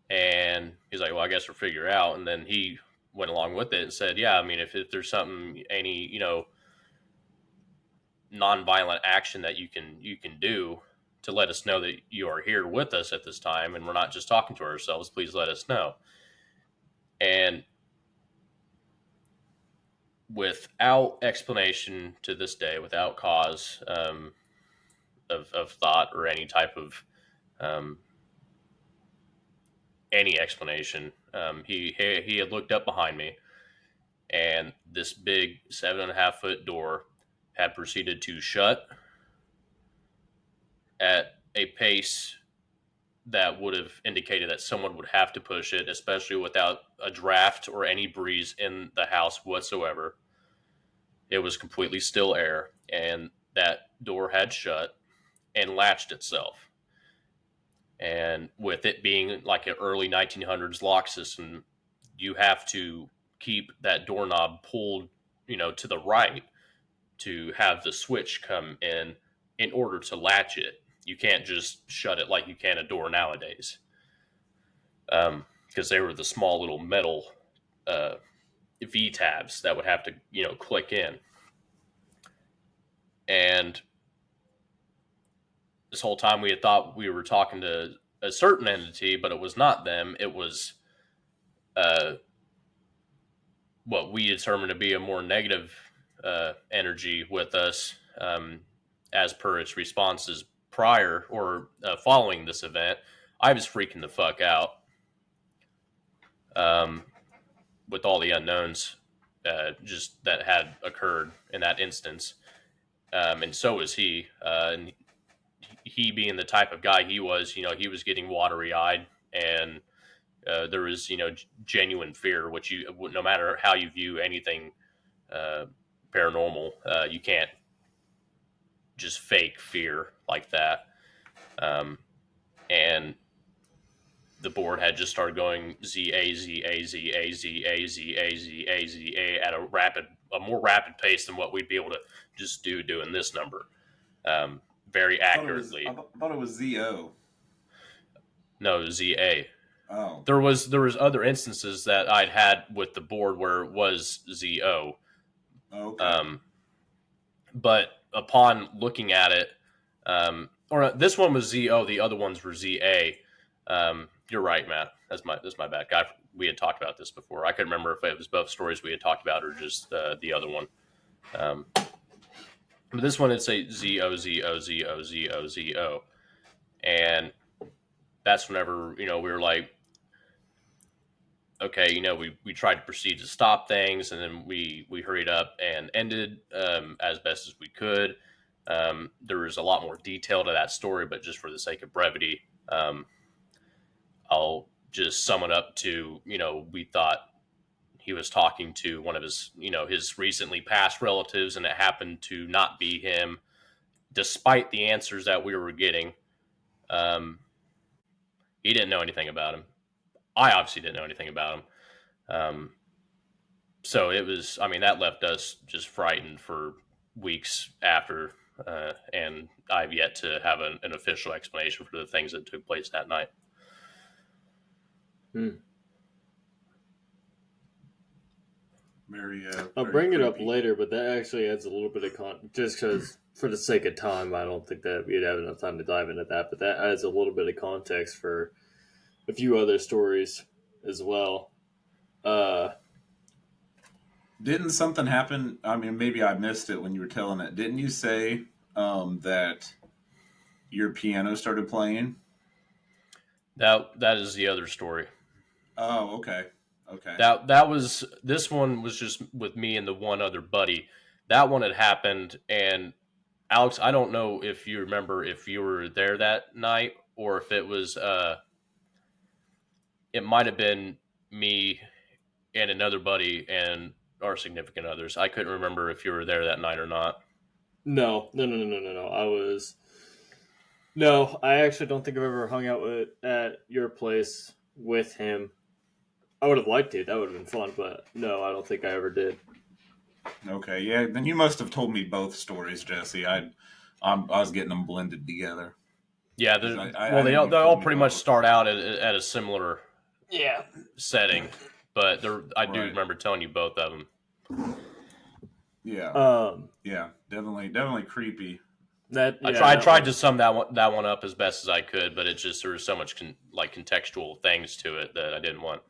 And he's like, well, I guess we'll figure it out. And then he went along with it and said, yeah, I mean, if there's something, any, nonviolent action that you can do to let us know that you are here with us at this time, and we're not just talking to ourselves, please let us know. And without explanation to this day, without cause of thought or any type of any explanation, he had looked up behind me, and this big 7.5 foot door had proceeded to shut at a pace that would have indicated that someone would have to push it, especially without a draft or any breeze in the house whatsoever. It was completely still air, and that door had shut and latched itself. And with it being like an early 1900s lock system, you have to keep that doorknob pulled, to the right to have the switch come in order to latch it. You can't just shut it like you can a door nowadays, because they were the small little metal V tabs that would have to, click in. And this whole time we had thought we were talking to a certain entity, but it was not them. It was what we determined to be a more negative energy with us, as per its responses prior or following this event. I was freaking the fuck out with all the unknowns just that had occurred in that instance. And so was he. And he being the type of guy he was, he was getting watery eyed, and there was, genuine fear, which no matter how you view anything paranormal, you can't just fake fear like that. And the board had just started going Z A Z A Z A Z A Z A Z A Z A at a more rapid pace than what we'd be able to just doing this number. very I thought it was. accurately. I thought it was ZO. No, ZA. Oh, There was other instances that I'd had with the board where it was ZO. okay. Um, but upon looking at it, or this one was ZO, the other ones were ZA. You're right, Matt. That's my bad. Guy, we had talked about this before. I couldn't remember if it was both stories we had talked about or just the other one. But this one, it's a ZO ZO ZO ZO ZO, and that's whenever we were like, okay, we tried to proceed to stop things, and then we hurried up and ended as best as we could. There was a lot more detail to that story, but just for the sake of brevity, I'll just sum it up to we thought he was talking to one of his recently passed relatives, and it happened to not be him, despite the answers that we were getting. Um, he didn't know anything about him. I obviously didn't know anything about him. So it was, I mean, that left us just frightened for weeks after. And I've yet to have an official explanation for the things that took place that night. I'll bring it up later, but that actually adds a little bit of just because, for the sake of time, I don't think that we'd have enough time to dive into that, but that adds a little bit of context for a few other stories as well. Didn't something happen? I mean, maybe I missed it when you were telling it. Didn't you say that your piano started playing? That is the other story. Oh, okay. Okay. This one was just with me and the one other buddy. That one had happened, and Alex, I don't know if you remember if you were there that night or if it was it might have been me and another buddy and our significant others. I couldn't remember if you were there that night or not. No. No, I actually don't think I've ever hung out at your place with him. I would have liked to. That would have been fun, but no, I don't think I ever did. Okay, yeah. Then you must have told me both stories, Jesse. I was getting them blended together. Yeah, they all pretty much start out at a similar setting, but I do remember telling you both of them. Yeah. Yeah, definitely creepy. I tried to sum that one up as best as I could, but there was so much contextual things to it that I didn't want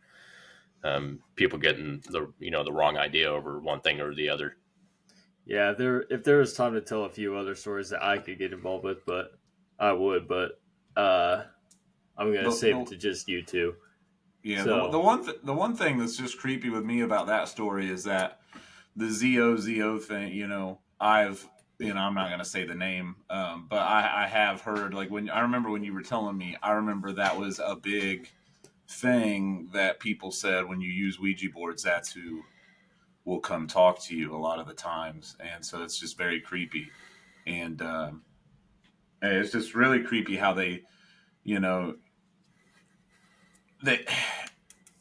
people getting the wrong idea over one thing or the other. Yeah, if there was time to tell a few other stories that I could get involved with, but I would, but I'm gonna save it to just you two. Yeah, so. the one thing that's just creepy with me about that story is that the ZO thing. I'm not gonna say the name, but I have heard, like, when I remember when you were telling me, I remember that was a big thing that people said when you use Ouija boards. That's who will come talk to you a lot of the times, and so it's just very creepy, and it's just really creepy how they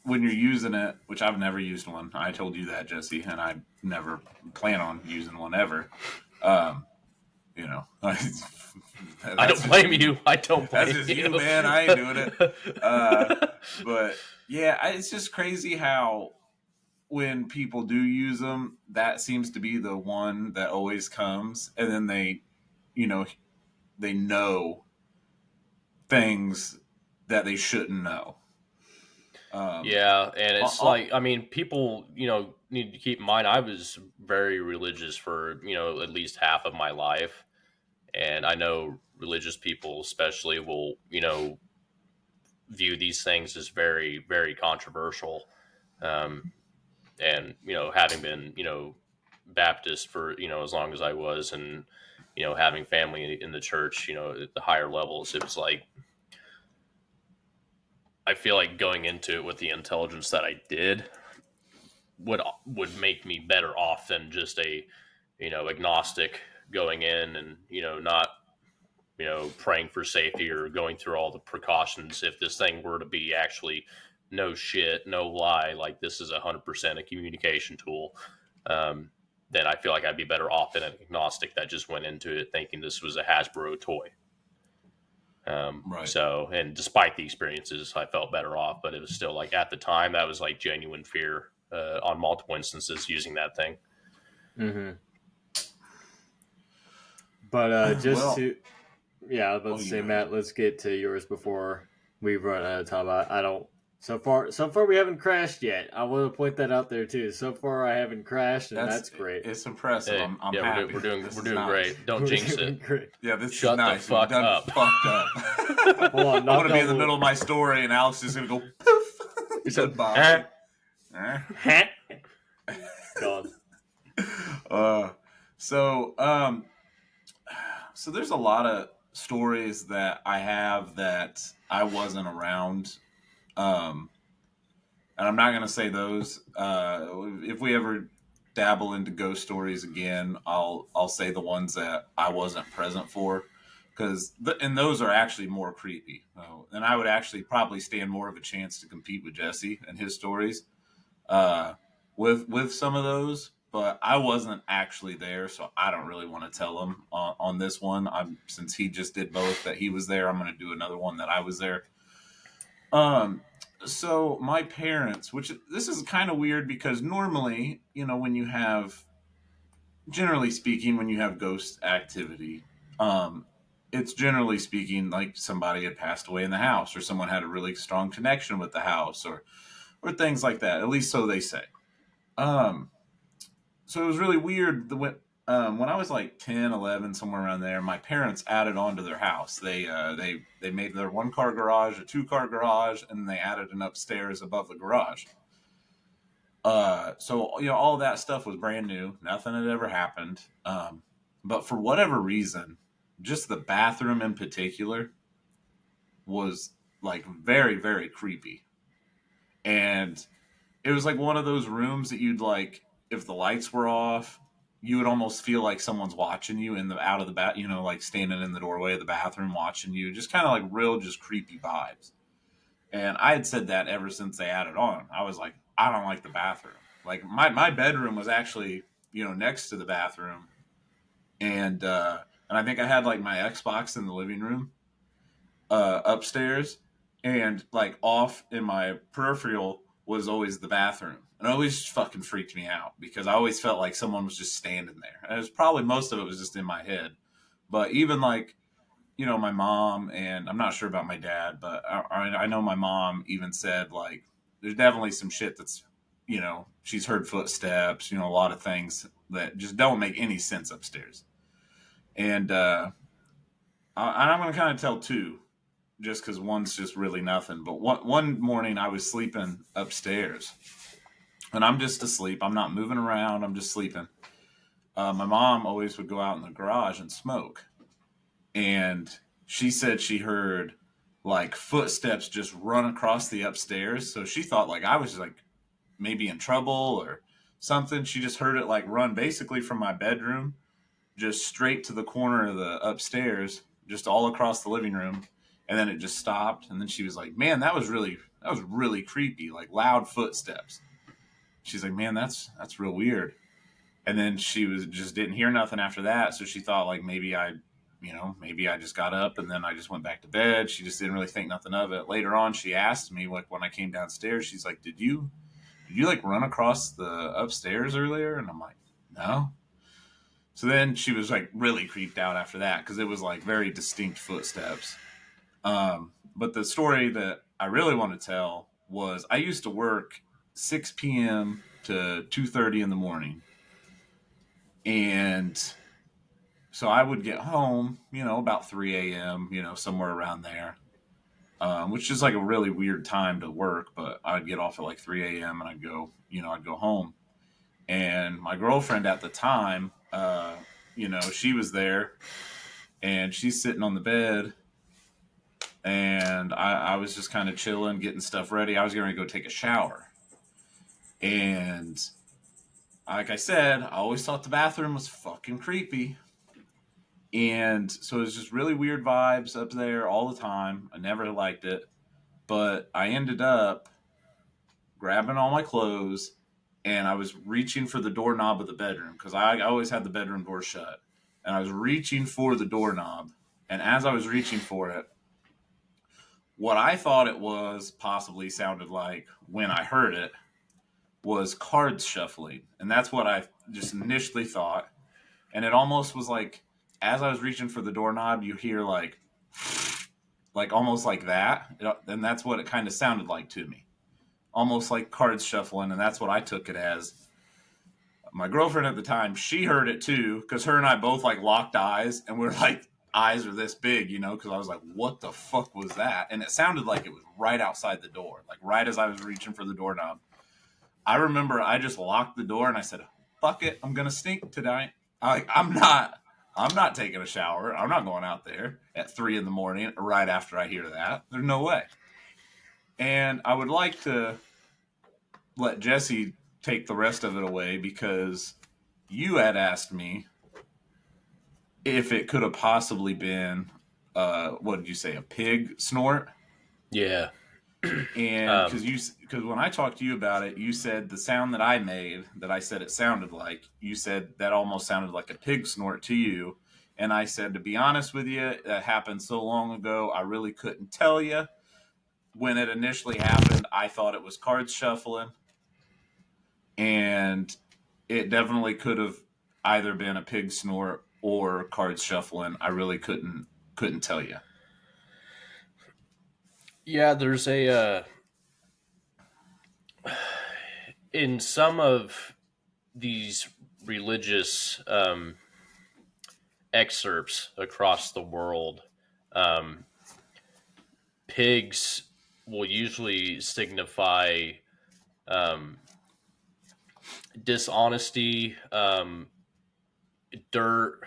when you're using it, which I've never used one. I told you that, Jesse, and I never plan on using one ever. I don't blame you. I don't blame you. That's just you, man. I ain't doing it. But yeah, it's just crazy how when people do use them, that seems to be the one that always comes, and then they know things that they shouldn't know. Yeah, and it's people, need to keep in mind, I was very religious for, at least half of my life. And I know religious people especially will, view these things as very, very controversial. And, having been, Baptist for, as long as I was, and, having family in the church, at the higher levels, it was like, I feel like going into it with the intelligence that I did would make me better off than just a agnostic going in and not praying for safety or going through all the precautions. If this thing were to be actually no shit, no lie, like, this is 100% a communication tool. then I feel like I'd be better off than an agnostic that just went into it thinking this was a Hasbro toy. Right. So, and despite the experiences, I felt better off, but it was still like at the time that was like genuine fear on multiple instances using that thing. Mm-hmm. But just Well, to, yeah, I was about to you say, go ahead. Matt, let's get to yours before we run out of time. I don't. So far we haven't crashed yet. I want to point that out there too. So far I haven't crashed, and that's great. It's impressive. Hey, I'm yeah, happy. we're doing This is doing nice. great. Don't We're jinx doing it. great. Yeah, this Shut is nice. the fuck We've done up. fucked up. Hold on, I'm knock gonna be in on the wood. middle of my story, and Alex is gonna go poof. Goodbye. Gone. Uh, so so there's a lot of stories that I have that I wasn't around. And I'm not going to say those. If we ever dabble into ghost stories again, I'll say the ones that I wasn't present for, because and those are actually more creepy. And I would actually probably stand more of a chance to compete with Jesse and his stories uh, with some of those. But I wasn't actually there, so I don't really want to tell him on this one. Since he just did both that he was there, I'm going to do another one that I was there. Um, so my parents, which this is kind of weird because normally, when you have, generally speaking, when you have ghost activity, um, it's generally speaking like somebody had passed away in the house, or someone had a really strong connection with the house, or things like that. At least so they say. Um, so it was really weird. When I was like 10, 11, somewhere around there, my parents added on to their house. They made their 1-car garage a 2-car garage, and they added an upstairs above the garage. So all that stuff was brand new. Nothing had ever happened. But for whatever reason, just the bathroom in particular was like very, very creepy. And it was like one of those rooms that you'd like, if the lights were off, you would almost feel like someone's watching you in the out of the bat, like standing in the doorway of the bathroom watching you, just kind of like real, just creepy vibes. And I had said that ever since they added on. I was like, I don't like the bathroom. Like my bedroom was actually, next to the bathroom, and I think I had like my Xbox in the living room, upstairs, and like off in my peripheral was always the bathroom. And it always fucking freaked me out because I always felt like someone was just standing there. And it was probably, most of it was just in my head. But even like, my mom, and I'm not sure about my dad, but I know my mom even said like, there's definitely some shit that's, she's heard footsteps, a lot of things that just don't make any sense upstairs. And I'm going to kind of tell two, just because one's just really nothing. But one morning I was sleeping upstairs, and I'm just asleep. I'm not moving around. I'm just sleeping. My mom always would go out in the garage and smoke, and she said she heard like footsteps just run across the upstairs. So she thought like I was like maybe in trouble or something. She just heard it like run basically from my bedroom just straight to the corner of the upstairs, just all across the living room. And then it just stopped. And then she was like, man, that was really creepy, like loud footsteps. She's like, man, that's real weird. And then she was just didn't hear nothing after that. So she thought like maybe I just got up and then I just went back to bed. She just didn't really think nothing of it. Later on, she asked me like when I came downstairs, she's like, did you like run across the upstairs earlier? And I'm like, no. So then she was like really creeped out after that because it was like very distinct footsteps. But the story that I really want to tell was I used to work 6 p.m. to 2:30 in the morning. And so I would get home, about 3 a.m., somewhere around there, which is like a really weird time to work. But I'd get off at like 3 a.m. and I'd go home. And my girlfriend at the time, she was there and she's sitting on the bed. And I was just kind of chilling, getting stuff ready. I was going to go take a shower. And like I said, I always thought the bathroom was fucking creepy. And so it was just really weird vibes up there all the time. I never liked it. But I ended up grabbing all my clothes and I was reaching for the doorknob of the bedroom because I always had the bedroom door shut. And I was reaching for the doorknob. And as I was reaching for it, what I thought it was possibly sounded like when I heard it was cards shuffling. And that's what I just initially thought. And it almost was like, as I was reaching for the doorknob, you hear like almost like that. And that's what it kind of sounded like to me. Almost like cards shuffling. And that's what I took it as. My girlfriend at the time, she heard it too, because her and I both like locked eyes, and we're like, eyes are this big, you know, because I was like, what the fuck was that? And it sounded like it was right outside the door, like right as I was reaching for the doorknob. I remember I just locked the door and I said, fuck it, I'm gonna stink tonight. I'm not taking a shower. I'm not going out there at 3 a.m. right after I hear that. There's no way. And I would like to let Jesse take the rest of it away because you had asked me if it could have possibly been, what did you say, a pig snort? Yeah. And because when I talked to you about it, you said the sound that I made, that I said it sounded like, you said that almost sounded like a pig snort to you. And I said, to be honest with you, that happened so long ago, I really couldn't tell you. When it initially happened, I thought it was cards shuffling. And it definitely could have either been a pig snort or cards shuffling. I really couldn't tell you. Yeah, there's in some of these religious excerpts across the world, um, pigs will usually signify um, dishonesty, dirt,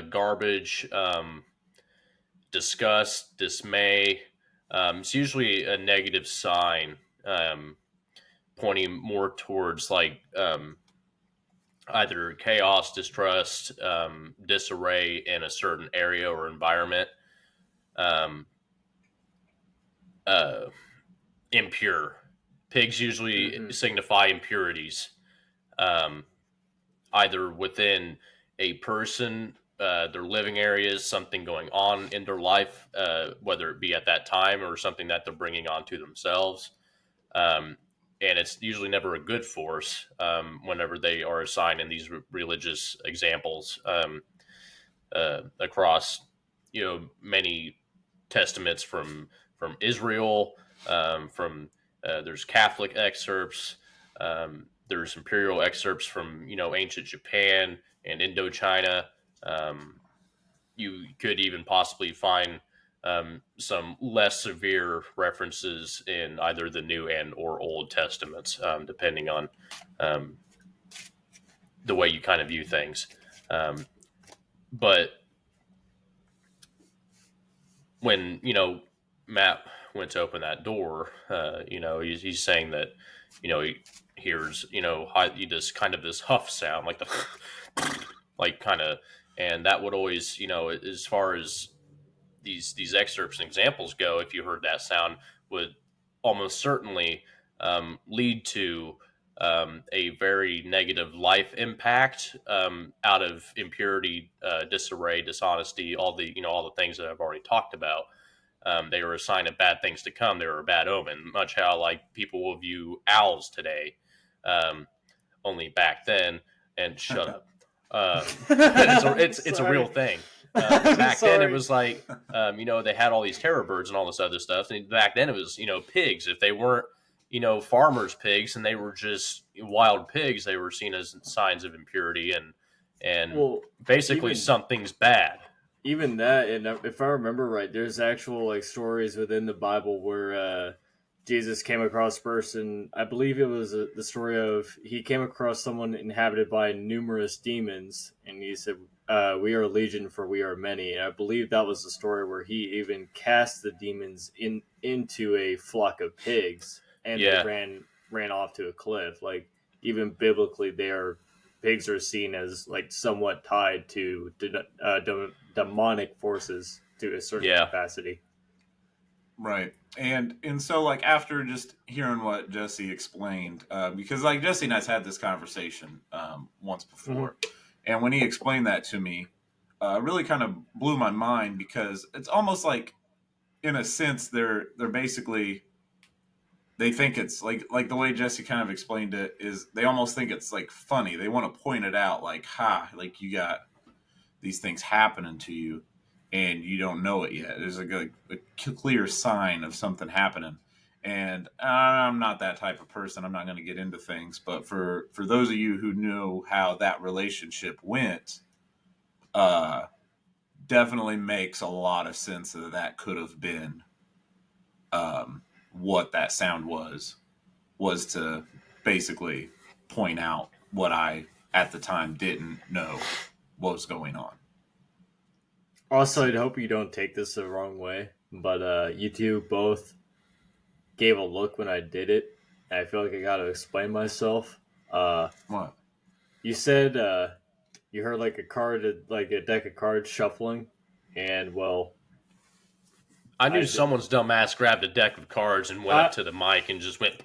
garbage, disgust, dismay. It's usually a negative sign, pointing more towards like either chaos, distrust, disarray in a certain area or environment. Um, uh, Impure. Pigs usually Mm-hmm. signify impurities, um, either within a person, their living areas, something going on in their life, whether it be at that time or something that they're bringing onto themselves. Um, and it's usually never a good force whenever they are assigned in these religious examples across, many testaments from Israel, from there's Catholic excerpts, there's imperial excerpts from ancient Japan and Indochina. Um, you could even possibly find some less severe references in either the New and or Old Testaments, depending on um, the way you kind of view things. But when Matt went to open that door, he's saying that he hears he does kind of this huff sound, like the like kind of, and that would always as far as these excerpts and examples go, if you heard that sound, would almost certainly lead to a very negative life impact out of impurity, disarray, dishonesty, all the things that I've already talked about. They were a sign of bad things to come. They were a bad omen, much how like people will view owls today. Only back then, and shut up. It's a real thing. Back then, it Sorry. was like they had all these terror birds and all this other stuff. And back then, it was pigs. If they weren't farmers' pigs and they were just wild pigs, they were seen as signs of impurity and Well, basically even something's bad. even that, and if I remember right, there's actual like stories within the Bible where Jesus came across a person. I believe it was the story of he came across someone inhabited by numerous demons, and he said, "We are legion, for we are many." And I believe that was the story where he even cast the demons into a flock of pigs, and they Yeah, ran off to a cliff. Like even biblically, pigs are seen as like somewhat tied to demonic forces to a certain yeah. capacity. Right. And so like after just hearing what Jesse explained, because like Jesse and I's had this conversation once Mm-hmm. before, and when he explained that to me, really kind of blew my mind because it's almost like, in a sense, they're basically, they think it's like the way Jesse kind of explained it is they almost think it's like funny. They want to point it out, like, ha, like you got these things happening to you and you don't know it yet. There's a clear sign of something happening. And I'm not that type of person. I'm not going to get into things. But for those of you who knew how that relationship went, uh, definitely makes a lot of sense that that could have been what that sound was to basically point out what I at the time didn't know what was going on. Also, I'd hope you don't take this the wrong way, but you two both gave a look when I did it. And I feel like I got to explain myself. What? You said you heard like like a deck of cards shuffling, and well, I knew I someone's dumb ass grabbed a deck of cards and went up to the mic and just went.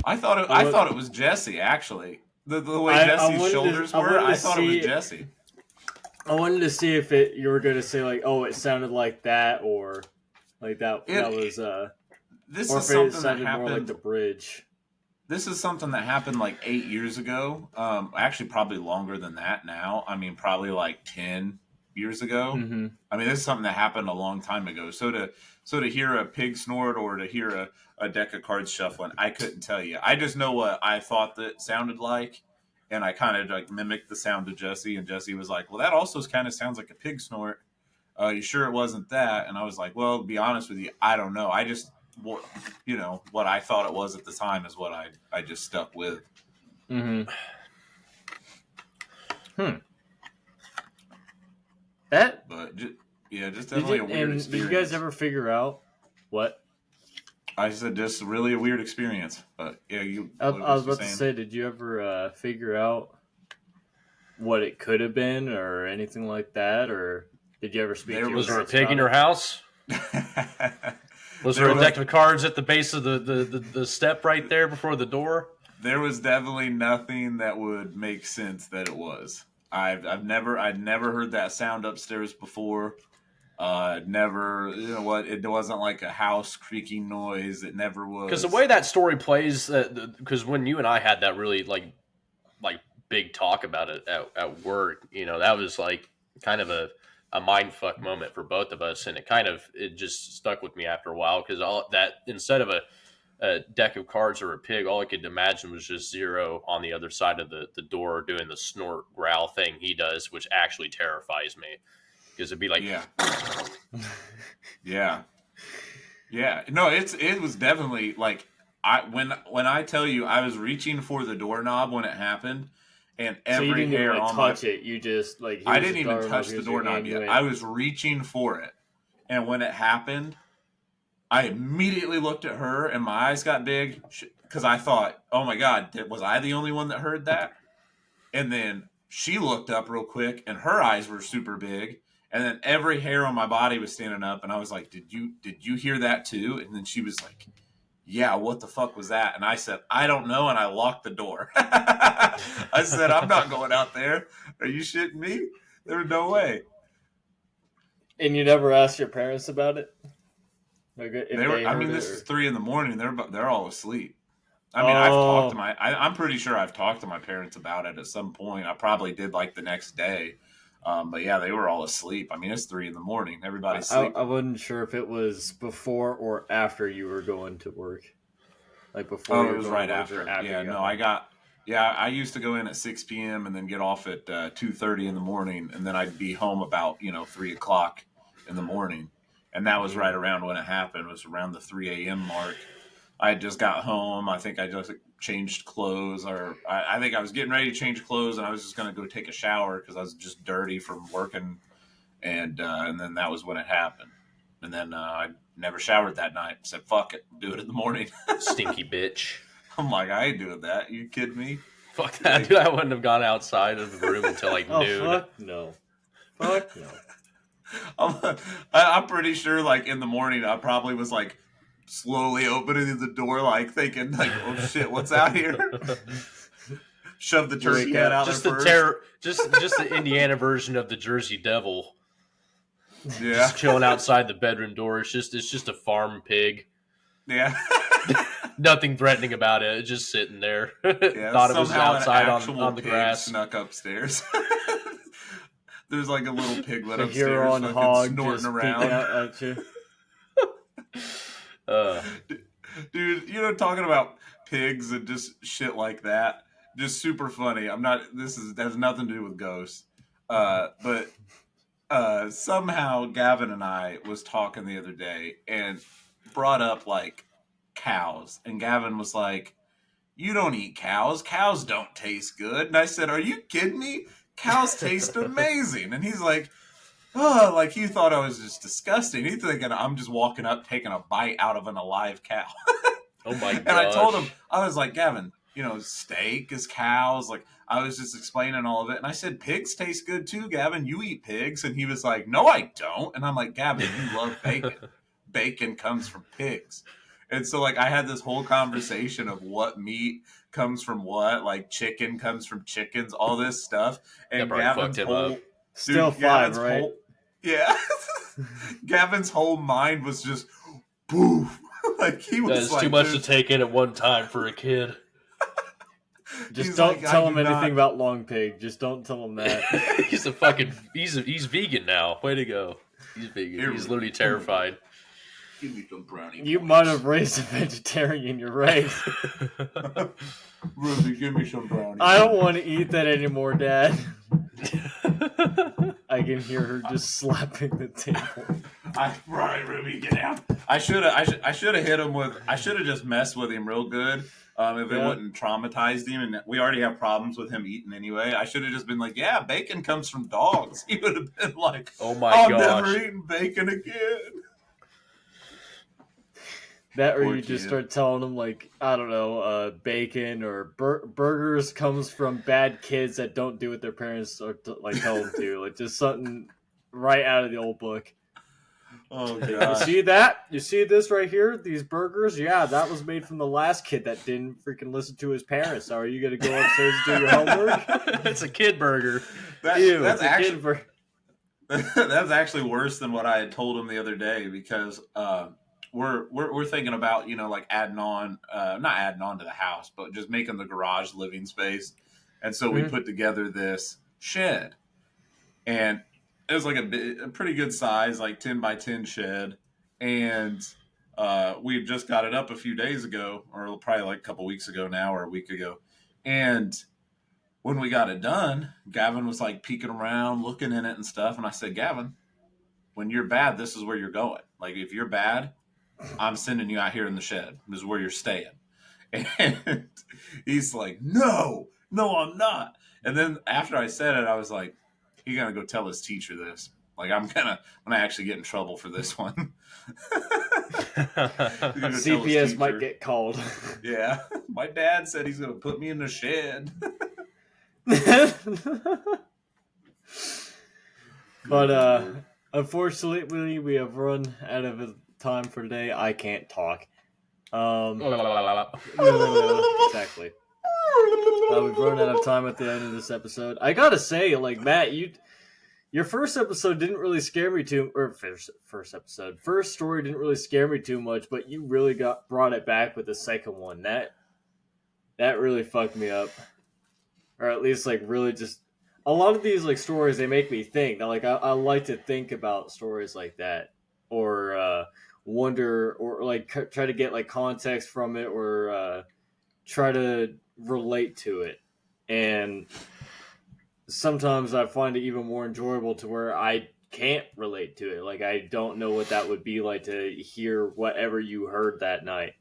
I thought it was Jesse actually. The way Jesse's shoulders were, I thought it was Jesse. I wanted to see if you were going to say like, oh, it sounded like that, or like that was This or is if it something that sounded more like happened. the bridge. This is something that happened like 8 years ago. Actually, probably longer than that now. I mean, probably like 10 years ago. Mm-hmm. I mean, this is something that happened a long time ago. So to hear a pig snort or to hear a deck of cards shuffling, I couldn't tell you. I just know what I thought that sounded like, and I kind of like mimicked the sound of Jesse. And Jesse was like, "Well, that also kind of sounds like a pig snort. You sure it wasn't that?" And I was like, "Well, to be honest with you, I don't know. I just what I thought it was at the time is what I just stuck with." Mm-hmm. That But just definitely a weird experience. Did you guys ever figure out what? I said just really a weird experience. But yeah, I was about to say, did you ever figure out what it could have been or anything like that, or did you ever speak? Was there a pig in your house? Was there a deck of cards at the base of the step right there before the door? There was definitely nothing that would make sense that it was. I'd never heard that sound upstairs before. Never, it wasn't like a house creaking noise. It never was. Because the way that story plays, because when you and I had that really like big talk about it at work, that was like kind of a mind fuck moment for both of us, and it just stuck with me after a while because all that instead of a deck of cards or a pig, all I could imagine was just Zero on the other side of the door doing the snort growl thing he does, which actually terrifies me because it'd be like, yeah. No, it was definitely like when I tell you I was reaching for the doorknob when it happened, and every so you didn't hair even, like, on touch my it. You just like I didn't even touch the doorknob yet. I was reaching for it, and when it happened, I immediately looked at her, and my eyes got big because I thought, "Oh my God, was I the only one that heard that?" And then she looked up real quick, and her eyes were super big. And then every hair on my body was standing up, and I was like, "Did you hear that too?" And then she was like, "Yeah, what the fuck was that?" And I said, "I don't know," and I locked the door. I said, "I'm not going out there. Are you shitting me? There was no way." And you never asked your parents about it? Like, this is 3 a.m. They're all asleep. I mean, I've talked to I'm pretty sure I've talked to my parents about it at some point. I probably did like the next day. But yeah, they were all asleep. I mean, it's 3 a.m. Everybody's sleeping. I wasn't sure if it was before or after you were going to work. Like before. Oh, it was right after. Yeah, no, I used to go in at 6 p.m. and then get off at 2:30 in the morning, and then I'd be home about 3 o'clock in the morning, and that was right around when it happened. It was around the 3 a.m. mark. I had just got home. I think I just changed clothes, or I think I was getting ready to change clothes, and I was just going to go take a shower because I was just dirty from working, and then that was when it happened. And then I never showered that night. Said, "Fuck it, do it in the morning." Stinky bitch. I'm like, I ain't doing that. You kidding me? Fuck that, dude. I wouldn't have gone outside of the room until like noon. Fuck no. Fuck no. I'm pretty sure, like, in the morning, I probably was, like, slowly opening the door, like, thinking, like, oh, shit, what's out here? Shove the turkey head out there Just the first. just the Indiana version of the Jersey Devil, Yeah. just chilling outside the bedroom door. It's just a farm pig. Yeah. Nothing threatening about it. It's just sitting there. Yeah, Thought it was somehow outside an actual on the pig grass. snuck upstairs. There's like a little piglet The upstairs Huron fucking hog snorting just around. peeking out at you. Dude, you know, talking about pigs and just shit like that, just super funny. I'm not. This has nothing to do with ghosts, but somehow Gavin and I was talking the other day and brought up like cows, and Gavin was like, "You don't eat cows. Cows don't taste good." And I said, "Are you kidding me? Cows taste amazing." And he's like, "Oh, like he thought I was just disgusting. He's thinking I'm just walking up taking a bite out of an alive cow." Oh my god! And I told him, I was like, "Gavin, you know, steak is cows." Like I was just explaining all of it, and I said, "Pigs taste good too, Gavin. You eat pigs." And he was like, "No, I don't." And I'm like, "Gavin, you love bacon. Bacon comes from pigs." And so like I had this whole conversation of what meat comes from what, like chicken comes from chickens, all this stuff. And probably fucked Gavin's him whole up. Still dude, five, Gavin's right? whole yeah. Gavin's whole mind was just poof. Like he was That's like, too much to "Dude," take in at one time for a kid. Just he's don't like, "I tell do him anything not." about Long Pig. Just don't tell him that. He's vegan now. Way to go. He's vegan. Here, He's literally terrified. Give me some brownie. You points. might have raised a vegetarian. You're right. Ruby, give me some brownie. I don't want to eat that anymore, Dad. I can hear her just slapping the table. Right, Ruby, get down. I should have hit him with. I should have just messed with him real good. If it Yeah. wouldn't traumatized him, and we already have problems with him eating anyway. I should have just been like, "Yeah, bacon comes from dogs." He would have been like, Oh my "I'm gosh. never eating bacon again." That or Poor you just kid. start telling them like, I don't know, bacon or burgers comes from bad kids that don't do what their parents are like tell them to. Like just something right out of the old book. Oh You gosh. see that? You see this right here? These burgers? Yeah, that was made from the last kid that didn't freaking listen to his parents. So are you gonna go upstairs and do your homework? It's a kid burger. Ew, That's it's a actually kid burger. that's actually worse than what I had told him the other day because we're thinking about, you know, like adding on, not adding on to the house, but just making the garage living space. And so we Mhm. put together this shed, and it was like a pretty good size, like 10 by 10 shed. And we had just got it up a few days ago, or probably like a couple weeks ago now, or a week ago. And when we got it done, Gavin was like peeking around, looking in it and stuff. And I said, "Gavin, when you're bad, this is where you're going. Like if you're bad, I'm sending you out here in the shed. This is where you're staying." And he's like, "No, no, I'm not." And then after I said it, I was like, "He's gonna go tell his teacher this. Like I'm gonna actually get in trouble for this one." He's gonna tell his CPS might teacher. get called. Yeah, my dad said he's gonna put me in the shed. But unfortunately, we have run out of time for today. I can't talk. Exactly. We've run out of time at the end of this episode. I gotta say, like Matt, your first episode didn't really scare me too, or first story didn't really scare me too much, but you really brought it back with the second one. That really fucked me up, or at least like really just a lot of these like stories they make me think. Like I like to think about stories like that, or wonder, or like try to get like context from it, or try to relate to it, and sometimes I find it even more enjoyable to where I can't relate to it. Like I don't know what that would be like to hear whatever you heard that night.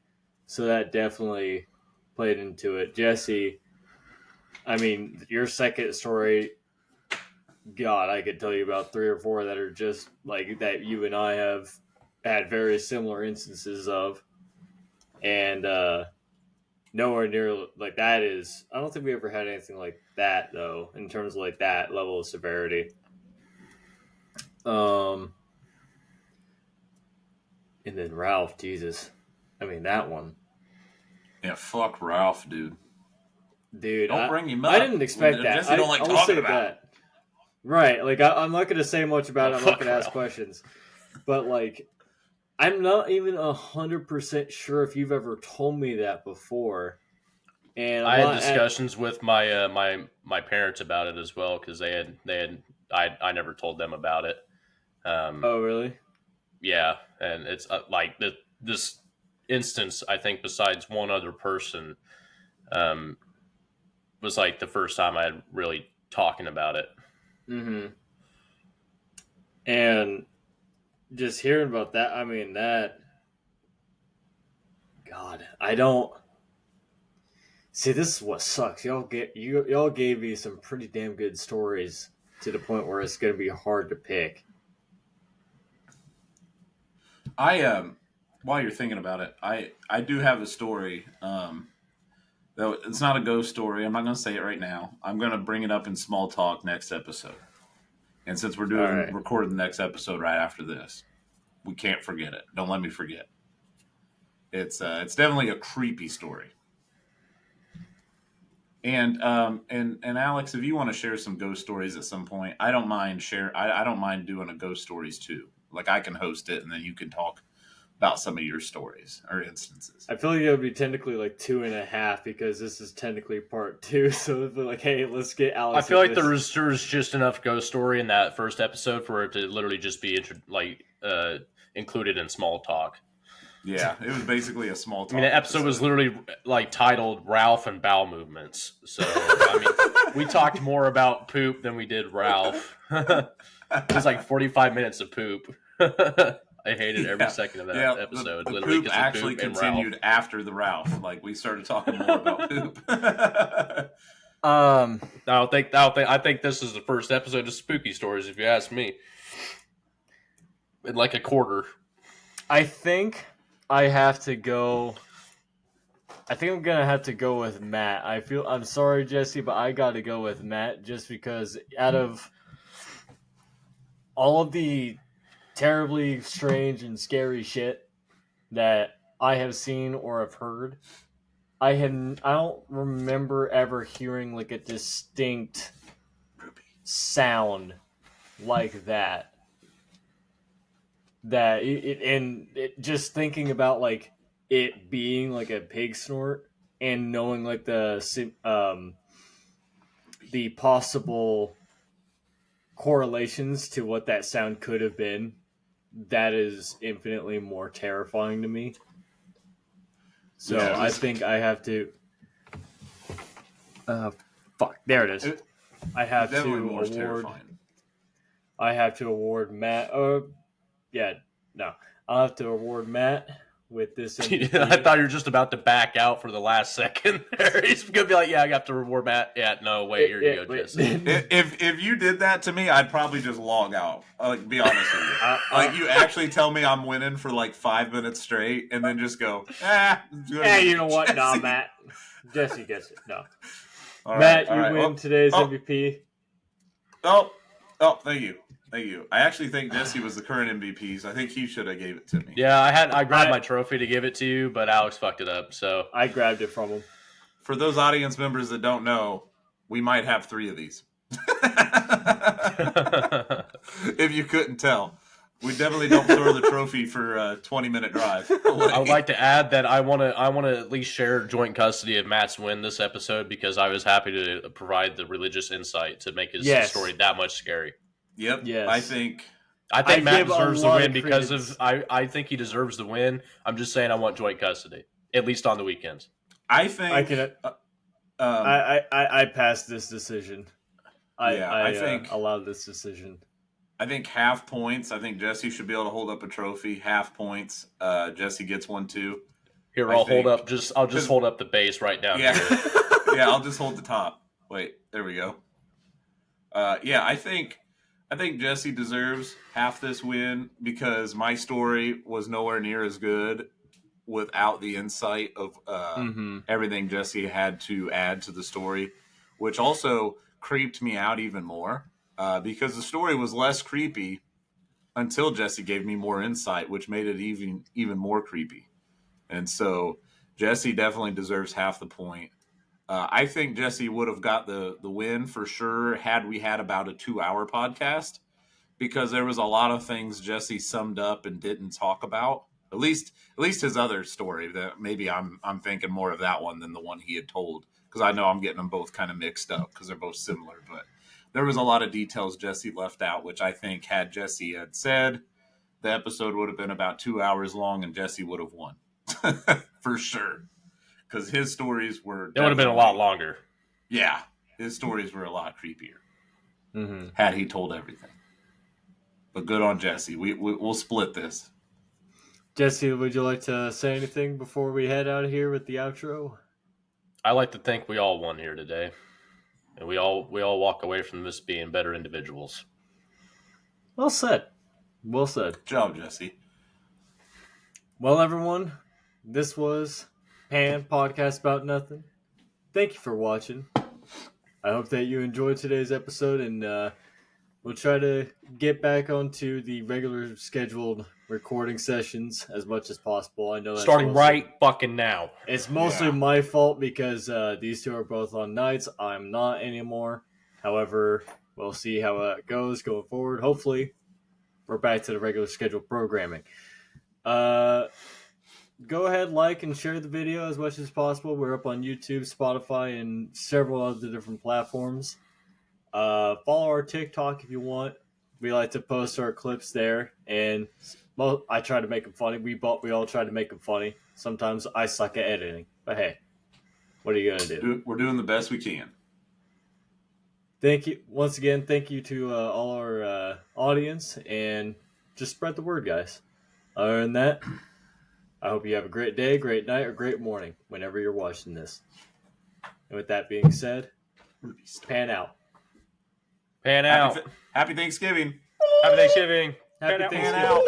So that definitely played into it. Jesse, I mean, your second story, God, I could tell you about 3 or 4 that are just like that you and I have had very similar instances of. And nowhere near like that is. I don't think we ever had anything like that though, in terms of like that level of severity. Um, and then Ralph, Jesus, I mean that one, Yeah, fuck Ralph, dude. dude. Don't bring him I up. didn't expect that. Jesse don't like I will talking say about it. that. Right, like I'm not gonna say much about it. I'm not Fuck gonna ask Ralph. questions, but like I'm not even 100% sure if you've ever told me that before. And I'm I had not discussions with my my parents about it as well because I never told them about it. Oh, really? Yeah, and it's like this instance. I think besides one other person, um, was like the first time I had really talking about it. Mm-hmm. And just hearing about that, I mean that. God, I don't see. This is what sucks. Y'all gave me some pretty damn good stories to the point where it's gonna be hard to pick. While you're thinking about it, I do have a story. Though it's not a ghost story. I'm not going to say it right now. I'm going to bring it up in small talk next episode. And since we're All right. recording the next episode right after this, we can't forget it. Don't let me forget. It's definitely a creepy story. And Alex, if you want to share some ghost stories at some point, I don't mind I don't mind doing a ghost stories too. Like I can host it, and then you can talk about some of your stories or instances. I feel like it would be technically like 2.5 because this is technically part 2. So it'd be like, hey, let's get Alex. I feel like there was just enough ghost story in that first episode for it to literally just be included in small talk. Yeah, it was basically a small talk. I mean, the episode was literally like titled Ralph and Bowel Movements. So, I mean, we talked more about poop than we did Ralph. It was like 45 minutes of poop. I hated every second of that episode. The literally, poop actually continued after the Ralph. Like we started talking more about poop. I think this is the first episode of Spooky Stories, if you ask me. In like a quarter. I think I have to go. I think I'm gonna have to go with Matt. I'm sorry, Jesse, but I got to go with Matt just because out of all of the terribly strange and scary shit that I have seen or have heard, I don't remember ever hearing like a distinct sound like that. Just thinking about like it being like a pig snort and knowing like the possible correlations to what that sound could have been, that is infinitely more terrifying to me. So yeah, I think I have to. Fuck! There it is. I have to award. Terrifying. I have to award Matt. I'll have to award Matt with this MVP. I thought you were just about to back out for the last second there. He's gonna be like, "Yeah, I got to reward Matt." Yeah, no, wait, here you go, Jesse. If you did that to me, I'd probably just log out. Like, be honest with you. Like, you actually tell me I'm winning for like 5 minutes straight, and then just go, you know what? Nah, Matt. Jesse gets it. No, Matt, you win today's MVP. Oh, thank you. Thank you. I actually think Jesse was the current MVP, so I think he should have gave it to me. Yeah, I grabbed my trophy to give it to you, but Alex fucked it up, so I grabbed it from him. For those audience members that don't know, we might have 3 of these. If you couldn't tell. We definitely don't throw the trophy for a 20-minute drive. I would like to add that I want to at least share joint custody of Matt's win this episode because I was happy to provide the religious insight to make his story that much scary. Yep. Yes. I think Matt deserves the win because of I think he deserves the win. I'm just saying I want joint custody, at least on the weekends. I think I can. I passed this decision. I think allowed this decision. I think half points. I think Jesse should be able to hold up a trophy. Half points. Jesse gets one too. Here, I'll just hold up the base right down here. Yeah, I'll just hold the top. Wait, there we go. I think Jesse deserves half this win because my story was nowhere near as good without the insight of everything Jesse had to add to the story, which also creeped me out even more because the story was less creepy until Jesse gave me more insight, which made it even more creepy. And so Jesse definitely deserves half the point. I think Jesse would have got the win for sure had we had about a 2-hour podcast, because there was a lot of things Jesse summed up and didn't talk about. At least his other story, that maybe I'm thinking more of that one than the one he had told, because I know I'm getting them both kind of mixed up because they're both similar. But there was a lot of details Jesse left out, which I think had Jesse had said, the episode would have been about 2 hours long and Jesse would have won for sure. Because his stories were... It would have been a lot longer. Yeah, his stories were a lot creepier. Mm-hmm. Had he told everything. But good on Jesse. We'll split this. Jesse, would you like to say anything before we head out of here with the outro? I like to think we all won here today, and we all walk away from this being better individuals. Well said. Well said. Good job, Jesse. Well, everyone, this was P.A.N. Podcast About Nothing. Thank you for watching. I hope that you enjoyed today's episode, and we'll try to get back onto the regular scheduled recording sessions as much as possible. I know that's starting right fucking now. It's mostly my fault because these two are both on nights. I'm not anymore. However, we'll see how it goes going forward. Hopefully, we're back to the regular scheduled programming. Go ahead, like and share the video as much as possible. We're up on YouTube, Spotify, and several other different platforms. Follow our TikTok if you want. We like to post our clips there, and I try to make them funny. We all try to make them funny. Sometimes I suck at editing, but hey, what are you gonna do? We're doing the best we can. Thank you once again. Thank you to all our audience, and just spread the word, guys. Other than that, I hope you have a great day, great night, or great morning whenever you're watching this. And with that being said, P.A.N. out. P.A.N. out. Happy Thanksgiving. Happy Thanksgiving. Happy P.A.N. Thanksgiving. out.